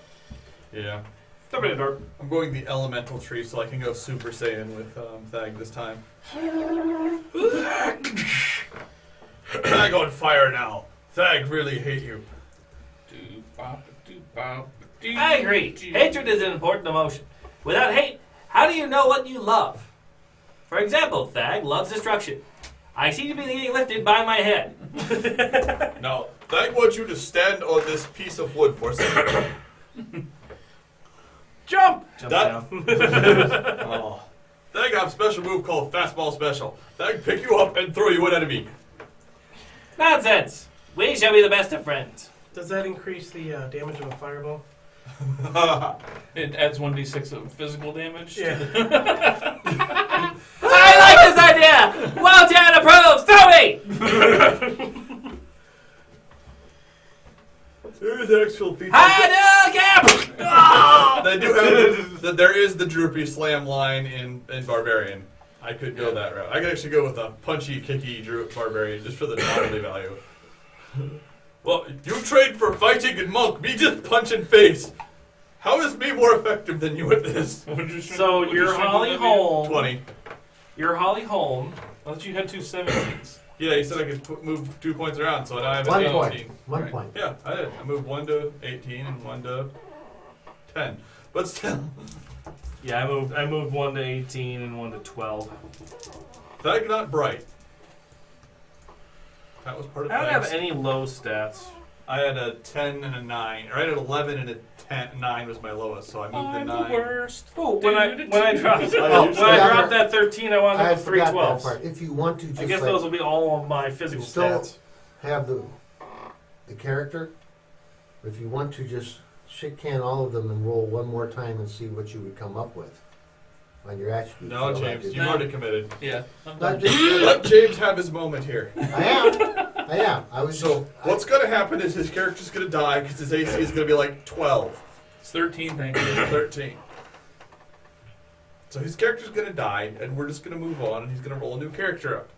Yeah. Darp. I'm going the elemental tree so I can go Super Saiyan with Thag this time. Thag on fire now. Thag really hate you. I agree. Hatred is an important emotion. Without hate, how do you know what you love? For example, Thag loves destruction. I seem to be being lifted by my head. Now, Thag wants you to stand on this piece of wood for a second. Jump! Jump That- down. Oh. Thag have a special move called Fastball Special. Thag pick you up and throw you an enemy. Nonsense. We shall be the best of friends. Does that increase the damage of a fireball? It adds 1d6 of physical damage. Yeah. I like this idea! Wotan approves! Throw me! There's actual features. Hadouken! Oh! They do have. There is the droopy slam line in Barbarian. I could go that route. I could actually go with a punchy, kicky Barbarian just for the novelty value. Well, you trade for fighting and monk. Me just punch in face. How is me more effective than you at this? So you're Holly Holm. 20. You're Holly Holm. I thought you had 2 17s. Yeah, you said I could move 2 points around, so now I have 1 an point. 18. 1 Right. point. Yeah, I did. I moved 1 to 18 and 1 to 10. But still, Yeah, I moved 1 to 18 and 1 to 12. Thag not bright. That was part of I don't have Thag's. any low stats. I had a 10 and a 9. Or I had an 11 and a 10. 9 was my lowest, so I moved I'm the the 9. worst. Oh, when I dropped Oh, when I dropped that 13, I wound I up with 3 forgot that 12s. part. If you want to just I guess like, those will be all of my physical you still stats. have the character, if you want to just shit can all of them and roll one more time and see what you would come up with on your attributes. No, You don't James, have to- you've already committed. Yeah. I'm Not done. just- Let James have his moment here. I am. I was So, what's going to happen is his character's going to die because his AC is going to be like 12, It's 13, thank you. 13. So his character's going to die, and we're just going to move on, and he's going to roll a new character up.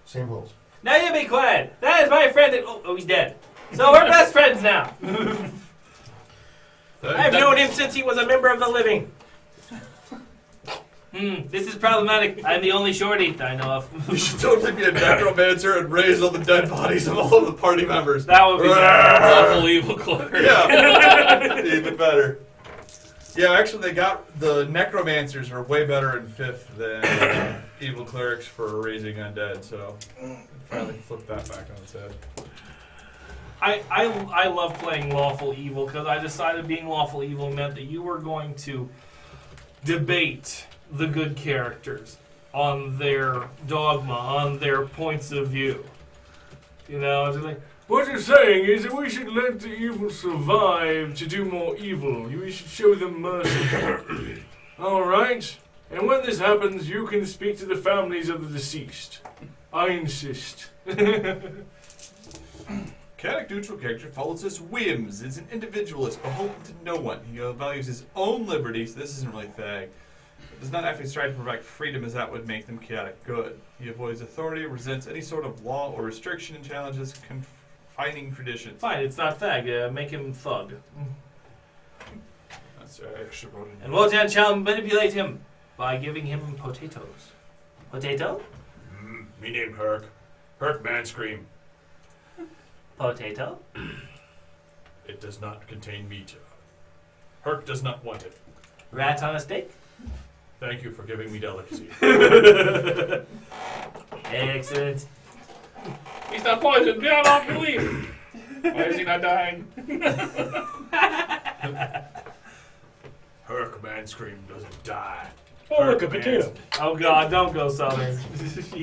same rules. Now you be quiet. That is my friend. Oh, he's dead. So we're best friends now. I've known him since he was a member of the living. This is problematic. I'm the only shorty I know of. You should totally be a necromancer and raise all the dead bodies of all of the party members. That would be bad. Awful evil cleric. Yeah, even better. Yeah, actually, they got the necromancers are way better in 5th than evil clerics for raising undead. So finally flip that back on its head. I love playing lawful evil because I decided being lawful evil meant that you were going to debate the good characters on their dogma, on their points of view. You know, it's like, what you're saying is that we should let the evil survive to do more evil. We should show them mercy. All right. And when this happens, you can speak to the families of the deceased. I insist. chaotic neutral character follows his whims, is an individualist, beholden to no one. He values his own liberty, so this isn't really Thag. Does not actually strive to provide freedom as that would make them chaotic good. He avoids authority, resents any sort of law or restriction, and challenges confining traditions. Fine, it's not Thag. Make him thug. That's I actually wrote it. And Wotan shall manipulate him by giving him potatoes. Potato? Me name Herc. Herc man scream. Potato? It does not contain meat. Herc does not want it. Rat on a stick? Thank you for giving me delicacy. Excellent. He's not poisoned beyond all belief. Why is he not dying? Herc man scream doesn't die. Oh, look, a Herc potato. man- Oh god, don't go Southern.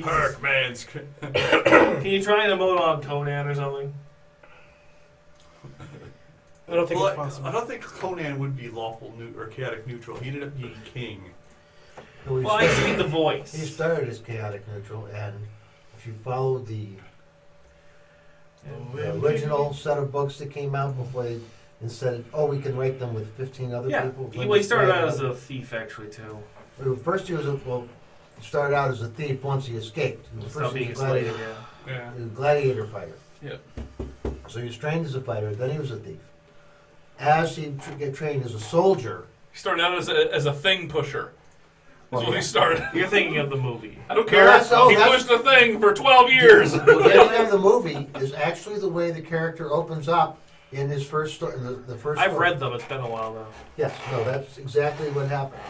Herc man scream. Can you try an emote on Conan or something? I don't think Well, it's possible. I don't think Conan would be lawful or chaotic neutral. He ended up being king. So he Well, I just started- need the He voice. started as chaotic neutral, and if you follow the original set of books that came out before they instead, we can rate them with 15 other Yeah, people. he started out as a thief actually too. First he was he started out as a thief once he escaped. Stop First he being a was slave, gladiator, yeah. he was a gladiator fighter. Yep. So he was trained as a fighter, then he was a thief. As he get trained as a soldier, He started out as a thing pusher. That's Well, what he started. You're thinking of the movie. I don't No, care. that's- He pushed the thing for 12 years. the beginning of the movie is actually the way the character opens up in his first story. The first. I've story. read them. It's been a while though. Yes, no, that's exactly what happened.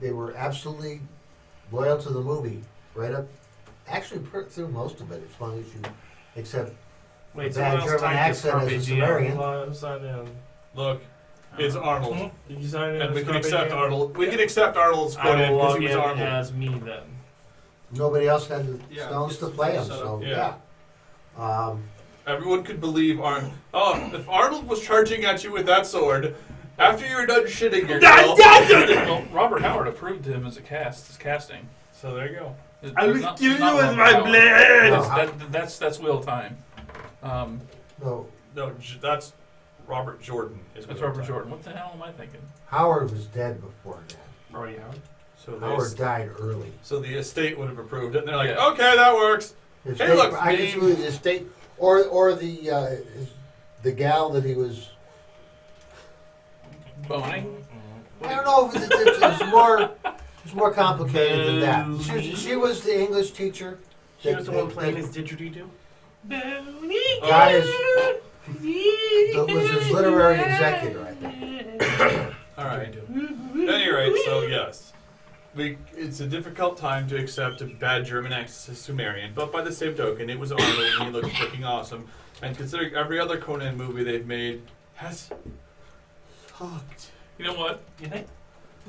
They were absolutely loyal to the movie right up, actually through most of it, as long as you accept. Wait, Bad someone else German typed accent Carpe as a Diem. Sumerian. Well, sign in. Look, it's Arnold. Did you sign in? And we as can Carpe accept Diem? Arnold. We can accept Arnold's I Conan will because log he was in Arnold. as me then. Nobody else had the Yeah, stones it's to play him, set so up. yeah. Everyone could believe Arnold. Oh, if Arnold was charging at you with that sword, after you were done shitting yourself. Well, Robert Howard approved him as casting. So there you go. I will It's not- kill it's not you with Robert my Howard. blade! That's Wheel of Time. No, No, that's Robert Jordan. That's Robert Jordan. What the hell am I thinking? Howard was dead before that. Roy Howard. So Howard died early. So the estate would have approved it, and they're like, Yeah. okay, that works. His Hey, state- look, I just Steve. believe the state, or the gal that he was. Boning? I don't know if it's more complicated than that. She was the English teacher. She was the one that- playing that his didgeridoo. got his, that was his literary executor, I think. All right. At any rate, so yes. It's a difficult time to accept a bad German accent as Sumerian, but by the same token, it was Arnold and he looked freaking awesome. And considering every other Conan movie they've made has sucked. You know what? You think?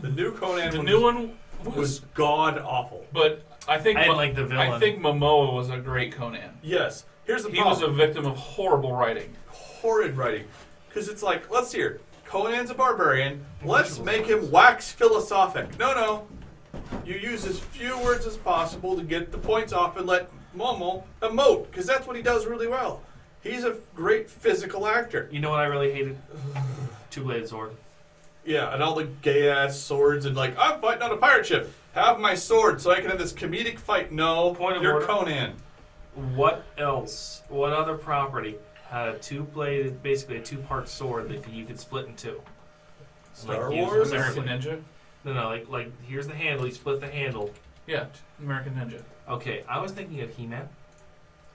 The new Conan The new one was was, god awful. but I think I didn't like the villain. I think Momoa was a great Conan. Yes. Here's the He was problem. a victim of horrible writing. Horrid writing. Because it's like, let's hear, Conan's a barbarian. Let's make him wax philosophic. No. You use as few words as possible to get the points off and let Momo emote, because that's what he does really well. He's a great physical actor. You know what I really hated? Two-bladed sword. Yeah, and all the gay ass swords and like, I'm fighting on a pirate ship. Have my sword so I can have this comedic fight. No, Point of you're order. Conan. What else? What other property had a two-bladed, basically a two-part sword that you could split in two? Star use Wars? American Ninja? No, like here's the handle. You split the handle. Yeah, American Ninja. Okay, I was thinking of He-Man.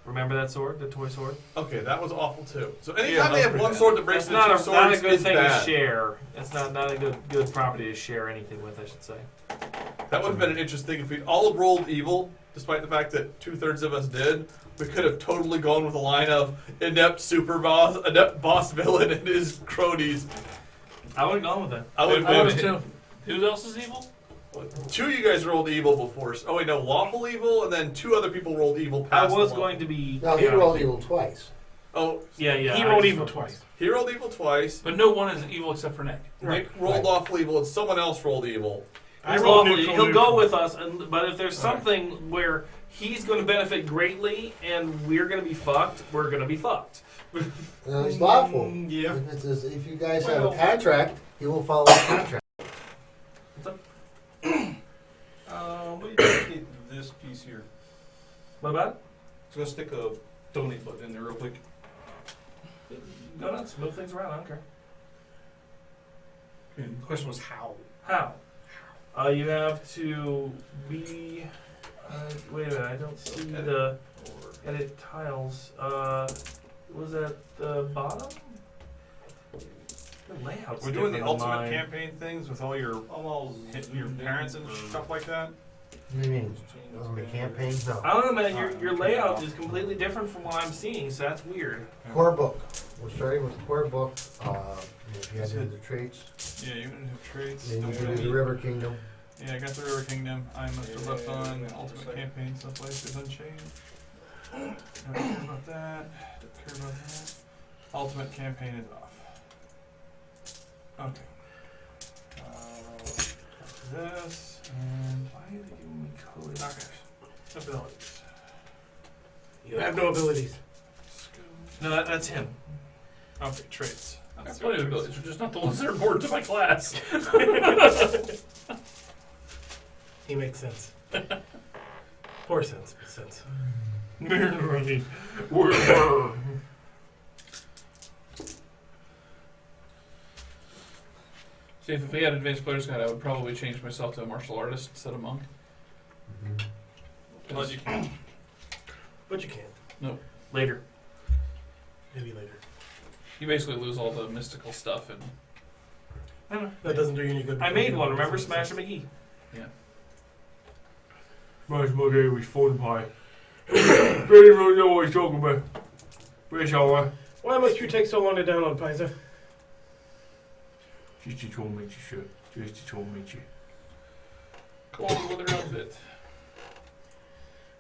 Remember that sword, the toy sword? Okay, that was awful too. So anytime Yeah, they have that's one pretty sword that breaks That's into not two a, not a swords, good it's thing bad. to share. That's not a good property to share anything with, I should say. That would have been an interesting if we'd all rolled evil, despite the fact that 2/3 of us did. We could have totally gone with a line of inept boss villain and his cronies. I would have gone with that. I would I have would been. too. Who else is evil? Two of you guys rolled evil before. Oh wait, no, lawful evil, and then two other people rolled evil I past. was the going to be. No, he chaotic. rolled evil twice. Oh, Yeah. He I rolled just evil twice. he rolled evil twice. But no one is evil except for Nick. Nick rolled Right. lawful evil, and someone else rolled evil. I He's roll lawful. neutral, He'll go neutral. with us, but if there's something where he's going to benefit greatly and we're going to be fucked, we're going to be fucked. It's lawful. Yeah. If you guys have a contract, he will follow the contract. What do you think of this piece here? What about it? It's gonna stick a donate button in there real quick. Go nuts. Move things around. I don't care. And the question was how. How? You have to be. Wait a minute. I don't see the edit tiles. Was that the bottom? The layout's We're doing the different than ultimate mine. campaign things with all your parents and stuff like that. What do you mean? On the campaign? No. I don't know, man. Your layout is completely different from what I'm seeing, so that's weird. Core book. We're starting with the core book. If you had to do the traits, Yeah, you didn't have traits. then you Don't do do the River Kingdom. Yeah, I got the River Kingdom. I must have left on Ultimate Campaign someplace. It's Unchained. Don't care about that. Don't care about that. Ultimate Campaign is off. Okay. This, and why are they giving me code? Okay. Abilities. You have no abilities. No, that's him. Okay, traits. I have plenty of abilities, they're just not the ones that are important to my class. He makes sense. Poor sense, but sense. See, if we had advanced player's guide, I would probably change myself to a martial artist instead of monk. But you can. But you can't. Later. Maybe later. You basically lose all the mystical stuff, and I don't know. That doesn't do you any good. I made one, remember Smasher McGee? Smash McGee was fun pie. Really don't know what he's talking about. Where's all Why must you take so long to download, Paiza? Just to torment you, sir. Just to torment you. go on with their outfit.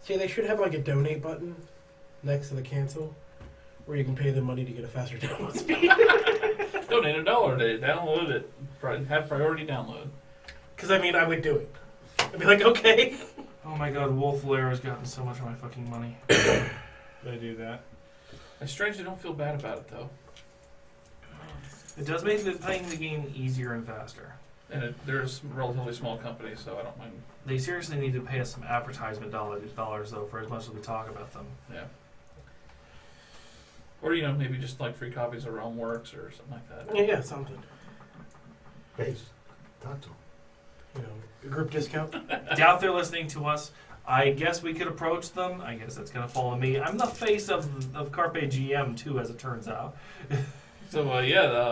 See, they should have like a donate button next to the cancel, where you can pay them money to get a faster download speed. Donate $1 to download it. Have priority download. Because I mean, I would do it. I'd be like, okay. Oh my god, Wolf Lair has gotten so much of my fucking money. They do that. I strangely don't feel bad about it though. It does make playing the game easier and faster. And they're a relatively small company, so I don't mind. They seriously need to pay us some advertisement dollars though, for as much as we talk about them. Yeah. Or, maybe just like free copies of Realm Works or something like that. Yeah, something. Base. Talk to him. A group discount. Doubt they're listening to us. I guess we could approach them. I guess that's gonna fall on me. I'm the face of Carpe GM too, as it turns out. So, How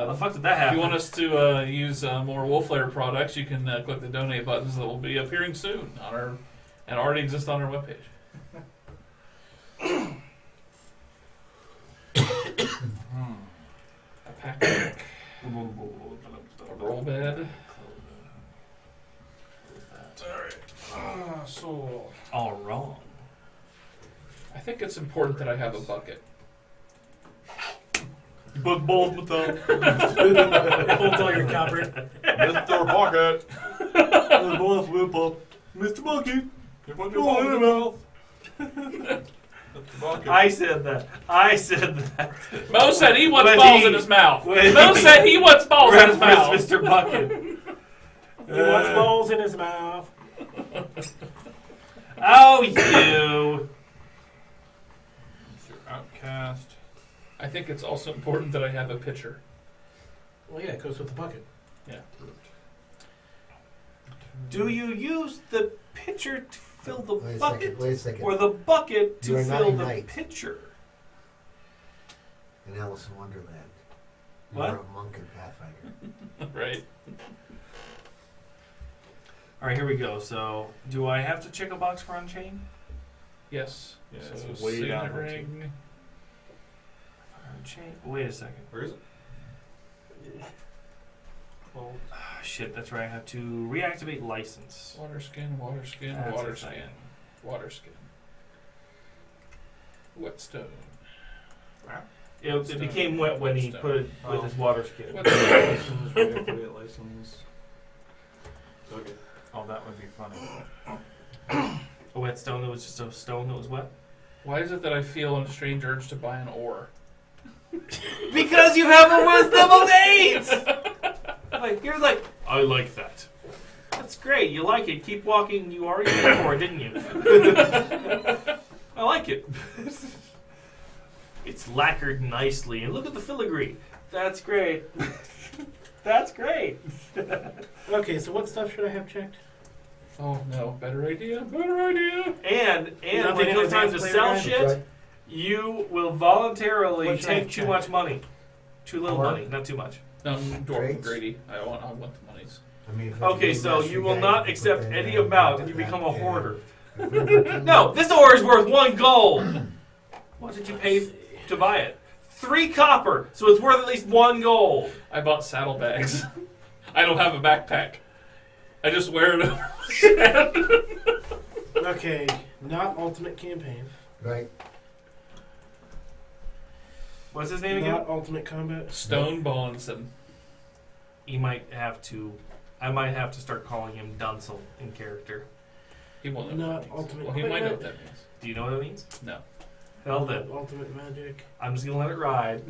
the fuck did that if happen? you want us to use more Wolflair products, you can click the donate buttons that will be appearing soon on our and already exist on our webpage. A pack, a roll bed. So All wrong. I think it's important that I have a bucket. But both with them. It holds all your copper. Mr. Pocket. Mr. Monkey. You put your phone in your mouth. I said that. Mo said he wants When balls he- in his mouth. when Mo he- said he wants balls in his mouth. Mr. Bucket. He wants balls in his mouth. Oh, you. Outcast. I think it's also important that I have a pitcher. Well, yeah, it goes with the bucket. Do you use the pitcher to fill the Wait a bucket, second. Wait a second. or the bucket You to are not fill a the knight. pitcher? In Alice in Wonderland. What? You're a monk in Pathfinder. Right? All right, here we go. So, do I have to check a box for Unchained? Yes. Yeah, so it's way signet down there, ring. Unchained. Wait a second. where is it? Well, shit, that's right. I have to reactivate license. Water skin, water skin, That's water a thing. skin, water skin. Whetstone. It became wet when he put it with his water skin. Whetstone. Reactivate license. Okay. Oh, that would be funny. A wet stone that was just a stone that was wet? Why is it that I feel a strange urge to buy an oar? Because you have a wisdom of 8! Like, you're like, I like that. That's great. You like it. Keep walking. You already paid for it, didn't you? I like it. It's lacquered nicely. And look at the filigree. That's great. That's great. Okay, so what stuff should I have checked? Oh no, better idea, better idea. And Nothing when it in comes time to advanced sell player guide? shit, Right. you will voluntarily What should I take have too checked? much money. Too little Or- money, not too much. No, I'm dwarf Trades? greedy. I want the monies. I mean, if Okay, it's a so master you will guide, not you put accept that any in, amount put and you that become a in. hoarder. If you're looking- No, this ore is worth 1 gold. What did you pay to buy it? 3 copper, so it's worth at least 1 gold. I bought saddlebags. I don't have a backpack. I just wear it over. Okay, not ultimate campaign. Right. What's his name again? Not ultimate combat. Stone Bollinson. He might have to. I might have to start calling him Dunsel in character. He won't know. Not what that means. ultimate Well, he might know what equipment. that means. Do you know what it means? No. Hell then. Ultimate magic. I'm just gonna let it ride.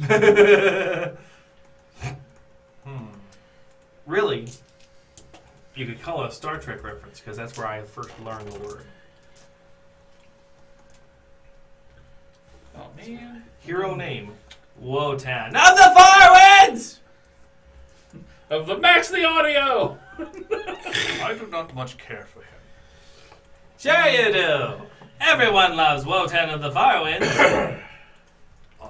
Really, you could call it a Star Trek reference because that's where I first learned the word. Oh man. Hero name: Wotan of the Far Winds. Of the max the audio. I do not much care for him. Sure you do. Everyone loves Wotan of the Far Winds. Oh, no.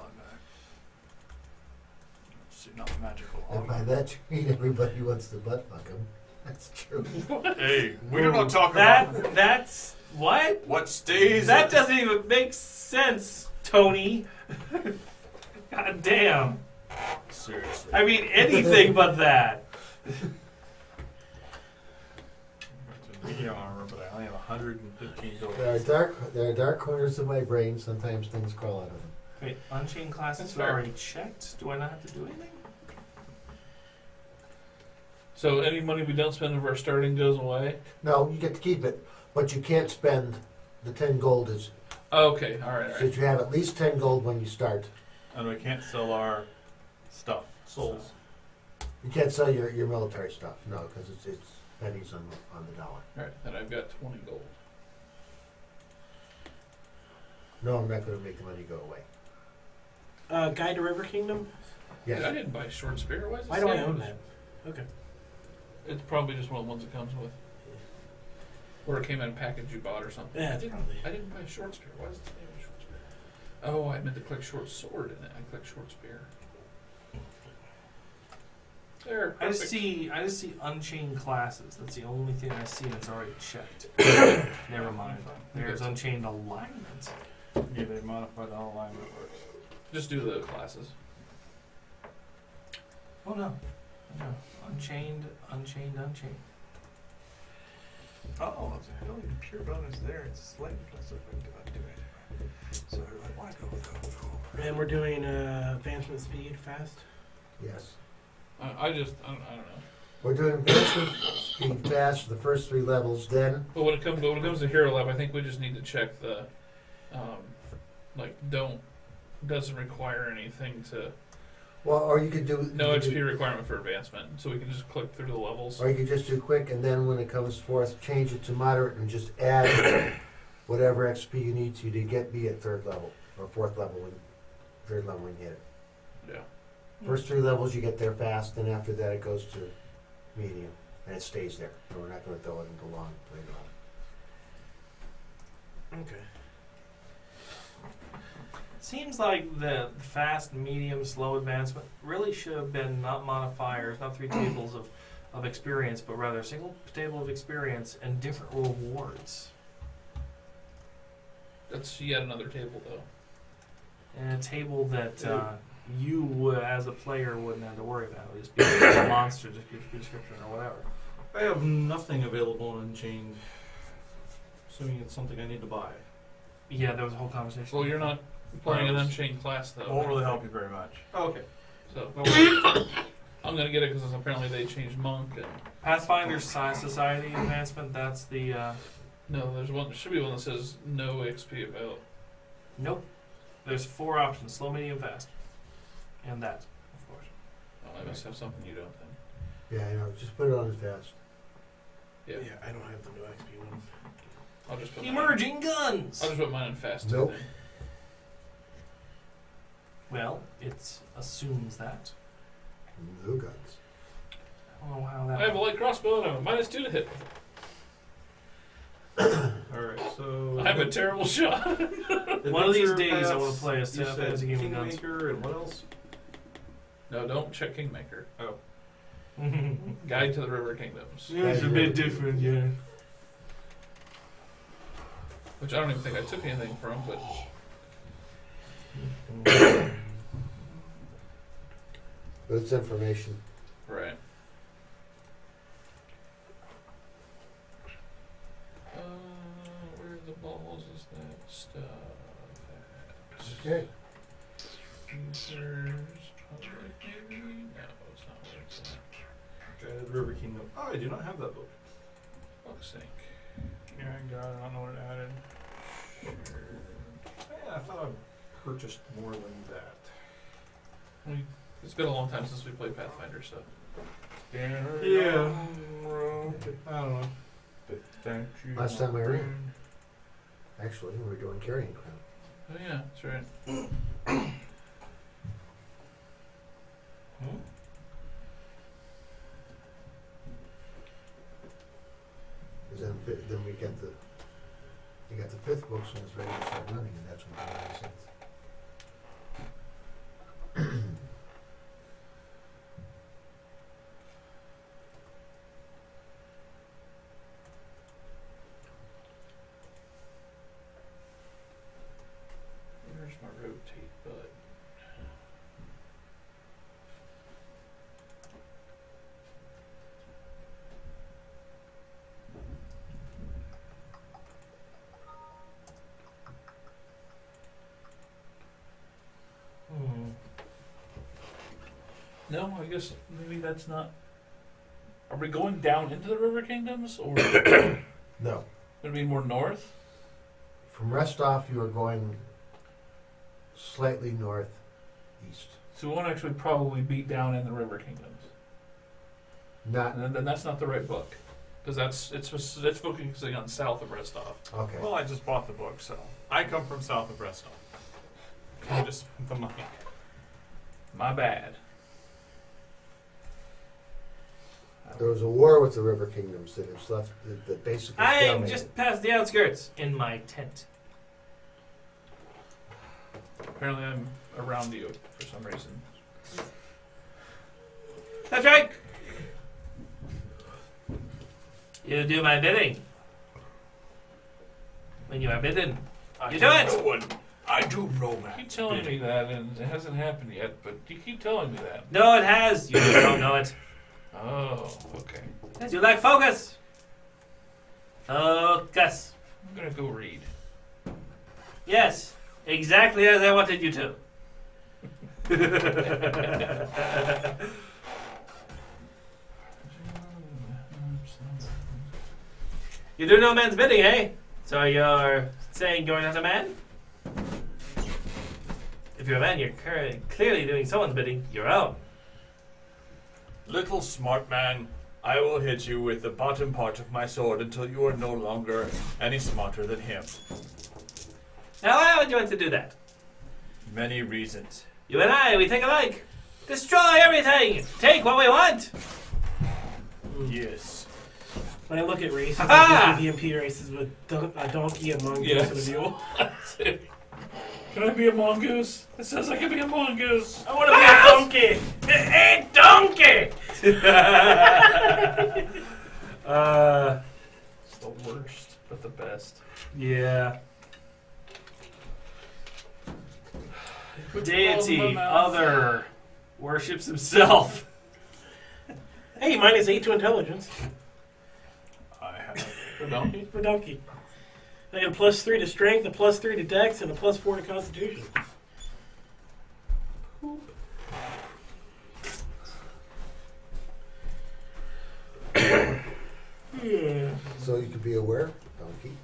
See, not magical. And by that you mean everybody wants to butt fuck him. That's true. Hey, we do not talk about That's what? what stays. That doesn't even make sense, Tony. God damn. Seriously. I mean anything but that. Medium armor, but I only have 115 gold. There are dark corners of my brain. Sometimes things crawl out of them. Wait, Unchained classes That's are fair. already checked? Do I not have to do anything? So any money we don't spend of our starting goes away. No, you get to keep it, but you can't spend the 10 gold. Is Okay. All right. All so right. you have at least 10 gold when you start. And we can't sell our stuff. Souls. You can't sell your military stuff, no, because it's pennies on the dollar. All right. Then I've got 20 gold. No, I'm not going to make the money go away. Guide to River Kingdom. Yes. I didn't buy a short spear. Why is it Why do I saying own it? that? Okay. It's probably just one of the ones it comes with. Or it came in a package you bought or something. Yeah, it's probably. I didn't buy a short spear. Why is it saying a short spear? Oh, I meant to click short sword in it. I clicked short spear. There. I just Perfect. see Unchained classes. That's the only thing I see and it's already checked. Never mind. There's Unchained alignment. Yeah, they modified the alignment works. Just do the classes. Oh no. No. Unchained. Oh, it's a really pure bonus there. It's a slight plus effect about doing it. So everybody, why go with that? And we're doing advancement speed fast. Yes. I don't know. We're doing advancement speed fast for the first 3 levels. Then But when it comes to Hero Lab, I think we just need to check the, doesn't require anything to, or you could do no you could XP do- requirement for advancement, so we can just click through the levels. Or you could just do quick, and then when it comes forth, change it to moderate and just add whatever XP you need to be at 3rd level or 4th level when 3rd level when you hit it. Yeah. First 3 levels you get there fast, and after that it goes to medium, and it stays there. So we're not going to throw it into long later on. Okay. Seems like the fast, medium, slow advancement really should have been not modifiers, not 3 tables of experience, but rather a single table of experience and different rewards. That's yet another table, though. And a table that you would, as a player, wouldn't have to worry about. It would just be a monster description or whatever. I have nothing available in Unchained. Assuming it's something I need to buy. Yeah, there was a whole conversation. Well, you're not playing an Unchained class, though. Won't really help you very much. Oh, okay. So, I'm gonna get it because apparently they changed monk. And Pathfinder Society advancement. That's the. no, there's one. There should be one that says no XP about. Nope. There's 4 options: slow, medium, fast, and that, of course. Oh, I must have something you don't then. Yeah, just put it on as fast. Yeah. Yeah, I don't have the new XP one. I'll just put Emerging guns. I'll just put mine in fast. too, Nope. then. Well, it assumes that. No guns. I don't know how that. I have a light crossbow and I'm a -2 to hit. Alright, so. I'm a terrible shot. One of these Adventure days I Paths, want to play a you Final said Fantasy game with guns. Kingmaker, and what else? No, don't check Kingmaker. Oh. Guide to the River Kingdoms. Yeah, it's a bit different, yeah. Which I don't even think I took anything from, but But it's information. right. Where the balls is that stuff at? Okay. Users, public, maybe? No, it's not where it's at. Guide of the River Kingdom. Oh, I do not have that book. Fuck's sake. Yeah, I got it. I don't know what it added. Yeah, I thought I purchased more than that. It's been a long time since we played Pathfinder, so. Yeah. I don't know. Last time I ran. Actually, we were doing carrying crown. Oh yeah, that's right. Because then we got the 5th book when it's ready to start running, and that's when it makes sense. Where's my rotate button? No, I guess maybe that's not. Are we going down into the River Kingdoms, or No. would it be more north? From Restoff, you are going slightly northeast. So we won't actually probably be down in the River Kingdoms. Not And then that's not the right book, because it's focusing on south of Restov. okay. Well, I just bought the book, so I come from south of Bristol. I just spent the money. My bad. There was a war with the River Kingdoms that has left the basically. I'm stalemated. just past the outskirts in my tent. Apparently, I'm around you for some reason. That's right. You do my bidding. When you are bidden, you do it. I do know You keep telling me that, and it hasn't happened yet. But you keep telling me that. No, it has. You just don't know it. Oh, okay. Because you lack focus. Focus. I'm gonna go read. Yes, exactly as I wanted you to. You do no man's bidding, eh? So you're saying you're not a man? If you're a man, you're clearly doing someone's bidding, your own. Little smart man, I will hit you with the bottom part of my sword until you are no longer any smarter than him. Now, why would you want to do that? Many reasons. You and I, we think alike. Destroy everything! Take what we want! Yes. When I look at races, Ah! I think the VMP races with a donkey and mongoose Yes. and a mule. Can I be a mongoose? It says I can be a mongoose. I want to be a donkey! A donkey! It's the worst, but the best. Yeah. Put your balls in my Deity, mouth. other, worships himself. Hey, minus 8 to intelligence I have. For donkey? for donkey. I got a +3 to strength, a +3 to dex, and a +4 to constitution. so you can be aware, donkey.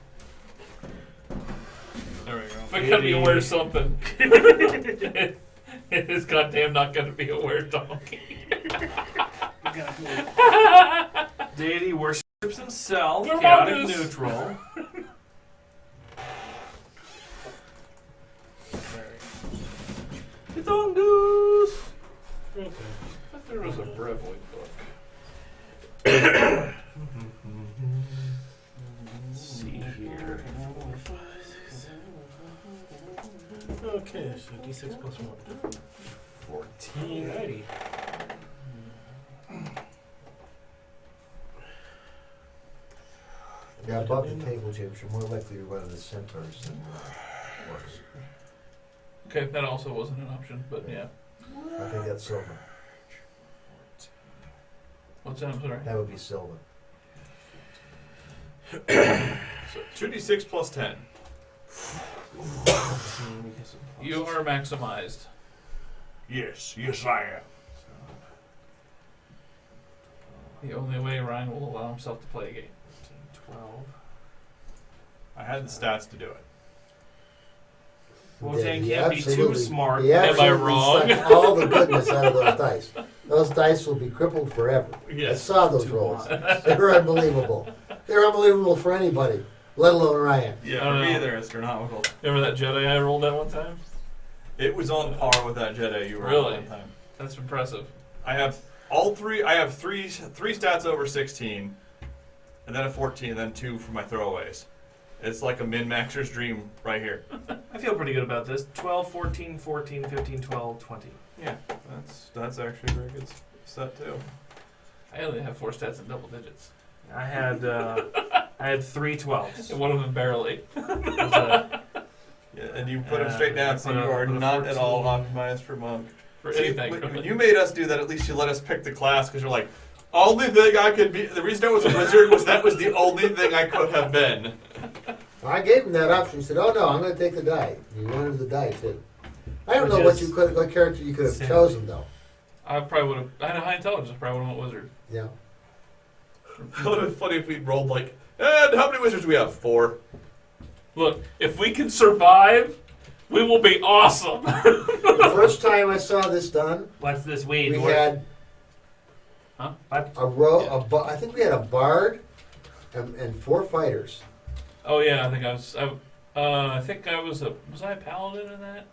There we go. If I gotta be aware of something, it is goddamn not gonna be aware donkey. Deity worships himself. They're Chaotic mongoose. neutral. It's on goose. I thought there was a Brevoid book. Let's see here. Okay, so D6 plus 1. 14. Alrighty. Yeah, above the table, James, you're more likely to run into centaurs than orcs. Okay, that also wasn't an option, but yeah. I think that's silver. What's that? I'm sorry. That would be silver. So 2d6 plus 10. You are maximized. Yes, I am. The only way Ryan will allow himself to play a game. 12. I had the stats to do it. Wotan He can't be too absolutely- smart. he Am I absolutely wrong? sucked all the goodness out of those dice. Those dice will be crippled forever. I saw those Too rolls. wise. They were unbelievable. They're unbelievable for anybody, let alone Ryan. Yeah, I don't for me know. they're astronomical. Remember that Jedi I rolled that one time? It was on par with that Jedi you were Really? on one time. That's impressive. I have all three. I have three stats over 16, and then a 14, and then 2 for my throwaways. It's like a min-maxer's dream right here. I feel pretty good about this. 12, 14, 14, 15, 12, 20. Yeah, that's actually a very good set too. I only have 4 stats in double digits. I had 3 12s. And one of them barely. Yeah, and you put them straight down, so you are put a not at all 14. optimized for monk. For See, anything. when you made us do that, at least you let us pick the class because you're like, only thing I could be. The reason I was a wizard was that was the only thing I could have been. I gave him that option. He said, "Oh no, I'm going to take the die." He wanted the die too. I don't Which know what is what character you could have silly. chosen though. I probably would have. I had a high intelligence. I probably would have went wizard. Yeah. It would have been funny if we'd rolled like, and how many wizards do we have? 4. Look, if we can survive, we will be awesome. The first time I saw this done, What's this weed? we had What? a row. Yeah. I think we had a bard and 4 fighters. Oh yeah, I think I was. I think I was a. Was I a paladin in that?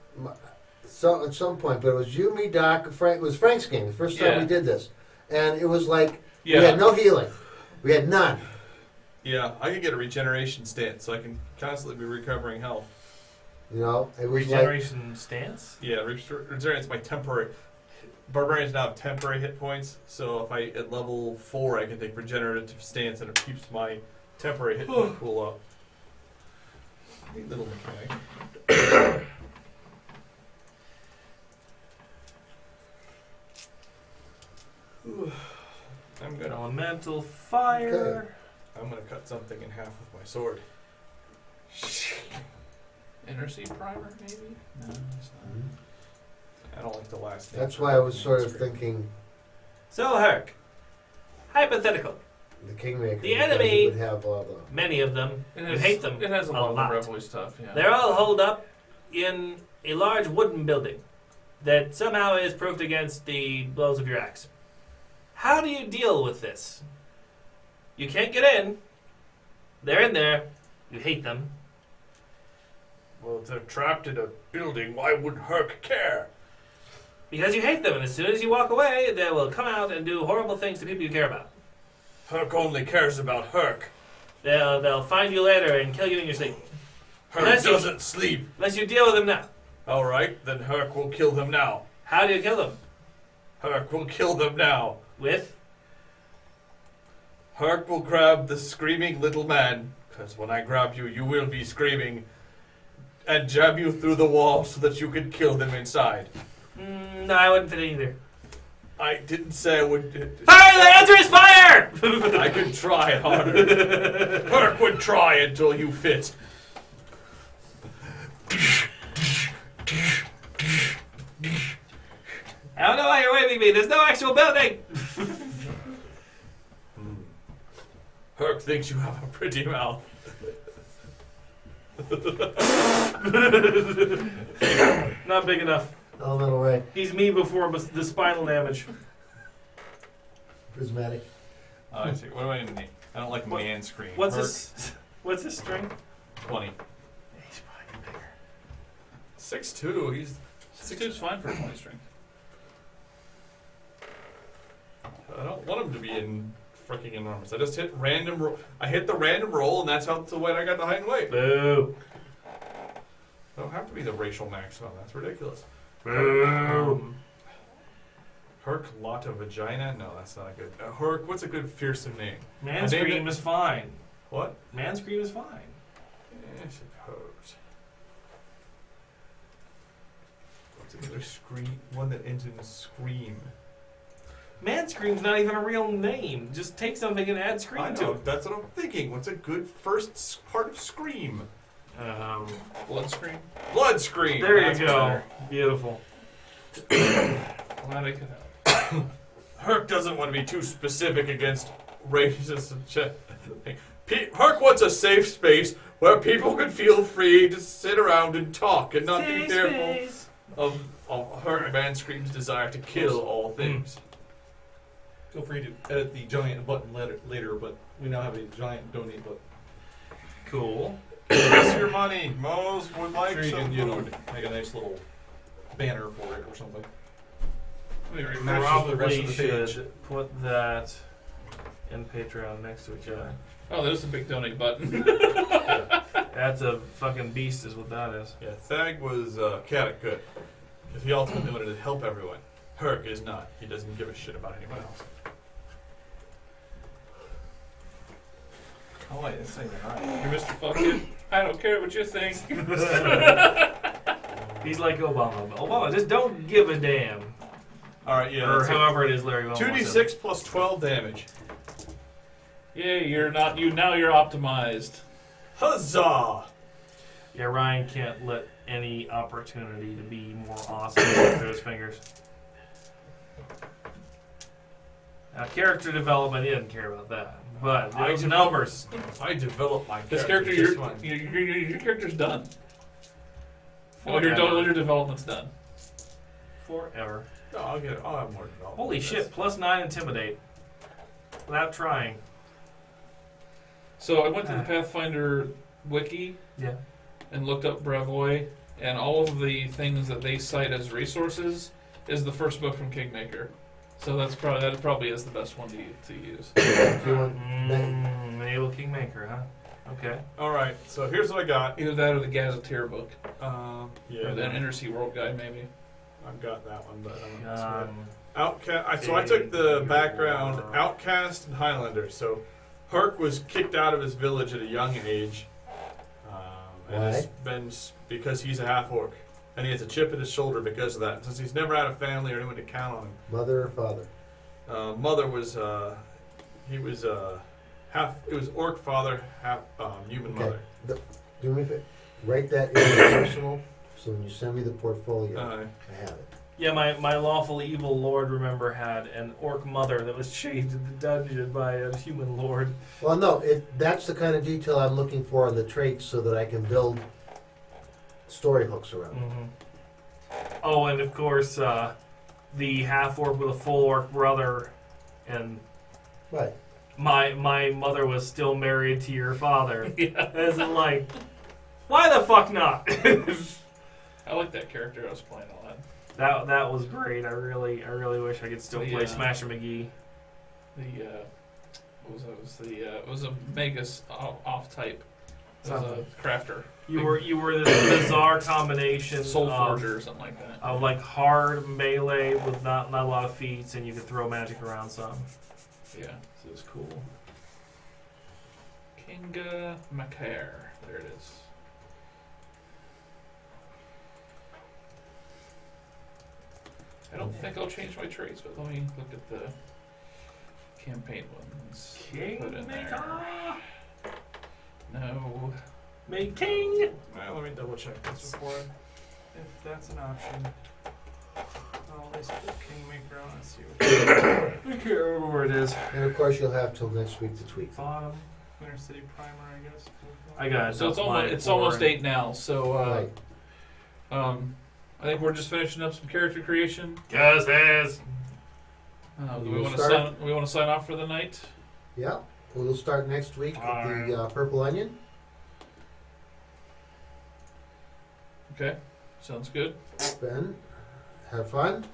So at some point, but it was you, me, Doc, Frank. It was Frank's game. The first time Yeah. we did this, and it was like Yeah. we had no healing. We had none. Yeah, I can get a regeneration stance, so I can constantly be recovering health. You know, it was like Regeneration stance? Yeah, regeneration is my temporary. Barbarians now have temporary hit points, so if I at level 4, I can take regenerative stance, and it keeps my temporary hit point pool up. Neat little mechanic. I'm gonna Elemental fire. I'm gonna cut something in half with my sword. Inner sea primer, maybe? No, it's not. I don't like the last name. that's why I was sort of thinking So, Herc, hypothetical. the Kingmaker. The because enemy- it would have all the. Many of them, It you has, hate them It has a a lot of lot. Revelry stuff. Yeah. They're all holed up in a large wooden building that somehow is proof against the blows of your axe. How do you deal with this? You can't get in. They're in there. You hate them. Well, if they're trapped in a building, why would Herc care? Because you hate them, and as soon as you walk away, they will come out and do horrible things to people you care about. Herc only cares about Herc. They'll find you later and kill you in your sleep. Herc Unless you- doesn't sleep. Unless you deal with them now. All right, then Herc will kill them now. How do you kill them? Herc will kill them now. With? Herc will grab the screaming little man, because when I grab you, you will be screaming, and jab you through the wall so that you can kill them inside. No, I wouldn't fit in either. I didn't say I would. Fire! The answer is fire! I could try harder. Herc would try until you fit. I don't know why you're waving me. There's no actual building. Herc thinks you have a pretty mouth. Not big enough. Elemental ray. He's me before the spinal damage. Prismatic. Oh, I see. What do I need? I don't like man scream. What's Herc, his? What's his strength? 20. He's probably bigger. 6'2". He's 6'2's fine for 20 strength. I don't want him to be in freaking enormous. I just hit random roll. I hit the random roll, and that's how the way I got the height and weight. Boo. Don't have to be the racial maximum. That's ridiculous. Boo. Herc Lotta Vagina? No, that's not a good. Herc, what's a good fearsome name? Man I named scream it- is fine. What? Man scream is fine. I suppose. What's another scream? One that ends in scream. Man scream's not even a real name. Just take something and add I scream to know. it. That's what I'm thinking. What's a good first part of scream? Blood scream. Blood scream. There That's you go. better. Beautiful. Glad I could help. Herc doesn't want to be too specific against racist and shit. Herc wants a safe space where people can feel free to sit around and talk and not be fearful of Herc Man Scream's desire to kill all things. Feel free to edit the giant button later, but we now have a giant donate button. Cool. Give your money. Moze would like Sure, you some can, you know, food. make a nice little banner for it or something. Matches the rest Probably of the page. should put that in Patreon next to each other. Oh, there's a big donate button. That's a fucking beast, is what that is. Yeah, Thag was chaotic good. Because he ultimately wanted to help everyone. Herc is not. He doesn't give a shit about anyone else. Oh wait, that's not even right. You're Mr. Fucking. I don't care what you think. He's like Obama. Obama, just don't give a damn. Alright, yeah. Or that's however it is Larry Wilmot wants it. 2d6 plus 12 damage. Yay, you're not. Now you're optimized. Huzzah! Yeah, Ryan can't let any opportunity to be more awesome slip through his fingers. Now, character development, he doesn't care about that. But those numbers. I developed my This character. character, just fine. your character's done. All Forever. your development's done. Forever. No, I'll have more development. Holy shit, +9 intimidate. Without trying. So I went to the Pathfinder wiki Yeah. and looked up Bravoy, and all of the things that they cite as resources is the first book from Kingmaker. So that probably is the best one to use. If you want, Naval Kingmaker, huh? Okay. Alright, so here's what I got. Either that or the Gazetteer book, Yeah, or the Intersea World Guide, maybe. I've got that one, but I don't know. Um, Outcast. So I took the background Outcast and Highlander. So Herc was kicked out of his village at a young age. And Why? it's been because he's a half orc. And he has a chip in his shoulder because of that. Since he's never had a family or anyone to count on him. mother or father? Mother was, he was half, it was orc father, half human Okay. mother. Do me a favor. Write that in your personal, so when you send me the portfolio, I have it. yeah, my lawful evil lord, remember, had an orc mother that was chained in the dungeon by a human lord. Well, no, that's the kind of detail I'm looking for in the traits so that I can build story hooks around it. Oh, and of course, the half orc with a full orc brother, and Right. my mother was still married to your father. Yeah. As in, like, why the fuck not? I like that character I was playing a lot. that was great. I really wish I could still play Yeah. Smasher McGee. The it was a Magus off type. It was a Something. crafter. You were this bizarre combination Soul of, Forger or something like that. of like hard melee with not a lot of feats, and you could throw magic around some. Yeah, So it was cool. Kinga Macaire. There it is. I don't think I'll change my traits, but let me look at the campaign ones. Put in there. No. Make king. Let me double check this before if that's an option. Oh, this book. Kingmaker, let's see. I can't remember where it is. And of course, you'll have till next week to tweak. Bottom. Winter City Primer, I guess. I got it. So it's That's almost mine it's for- almost 8 now. So Right. I think we're just finishing up some character creation. Guesses. Do You we want to start? sign? We want to sign off for the night. Yeah. We'll start next week with the purple onion. Okay, sounds good. Ben, have fun.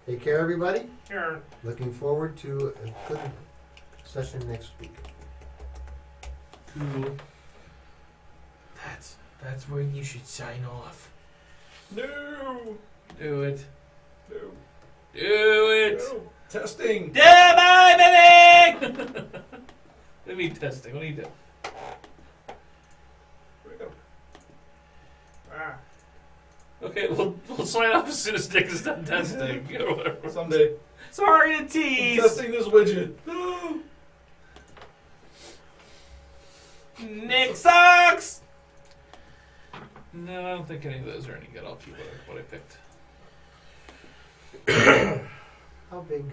Take care, everybody. Here. Looking forward to a good session next week. Cool. That's where you should sign off. No, do it. No. Do it. No. Testing. Bye, baby! What do you mean testing? What do you do? There we go. Okay, we'll sign off as soon as Nick is done testing. Or whatever. Someday. Sorry to tease. Testing this widget. Nick sucks. No, I don't think any of those are any good. I'll keep what I picked. How big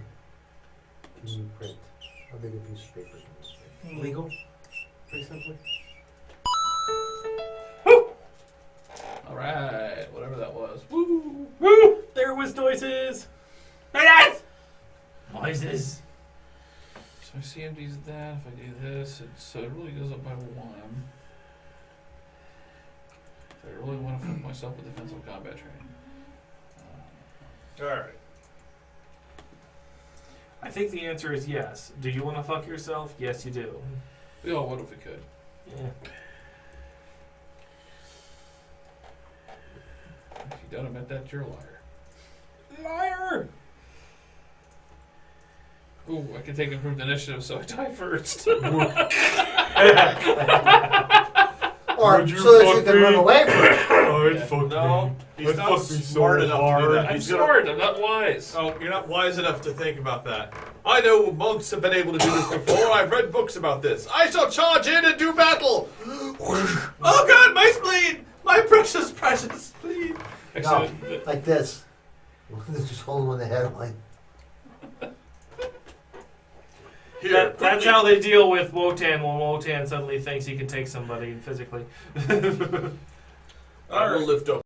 can you print? How big a piece of paper can you print? Legal, pretty simply. All right, whatever that was. Woo! Woo! There was noises. Noises. So my CMD's that. If I do this, so it really goes up by 1. If I really want to fuck myself with defensive combat training. All right. I think the answer is yes. Do you want to fuck yourself? Yes, you do. We all would if we could. Yeah. If you don't admit that, you're a liar. Liar! Ooh, I can take improved initiative, so I die first. Or Would you so that you fuck can me? run away from it. Oh, it Yeah. fucked No, me. he's It not fucked me so smart enough to do hard. that. I'm He's gonna- smart. I'm not wise. Oh, you're not wise enough to think about that. I know monks have been able to do this before. I've read books about this. I shall charge in and do battle. Oh God, my spleen! My precious, precious spleen! Actually, No, like this. Just hold him on the head like. Here, That's how they deal with Wotan when Wotan suddenly thinks he can take somebody physically. I will lift up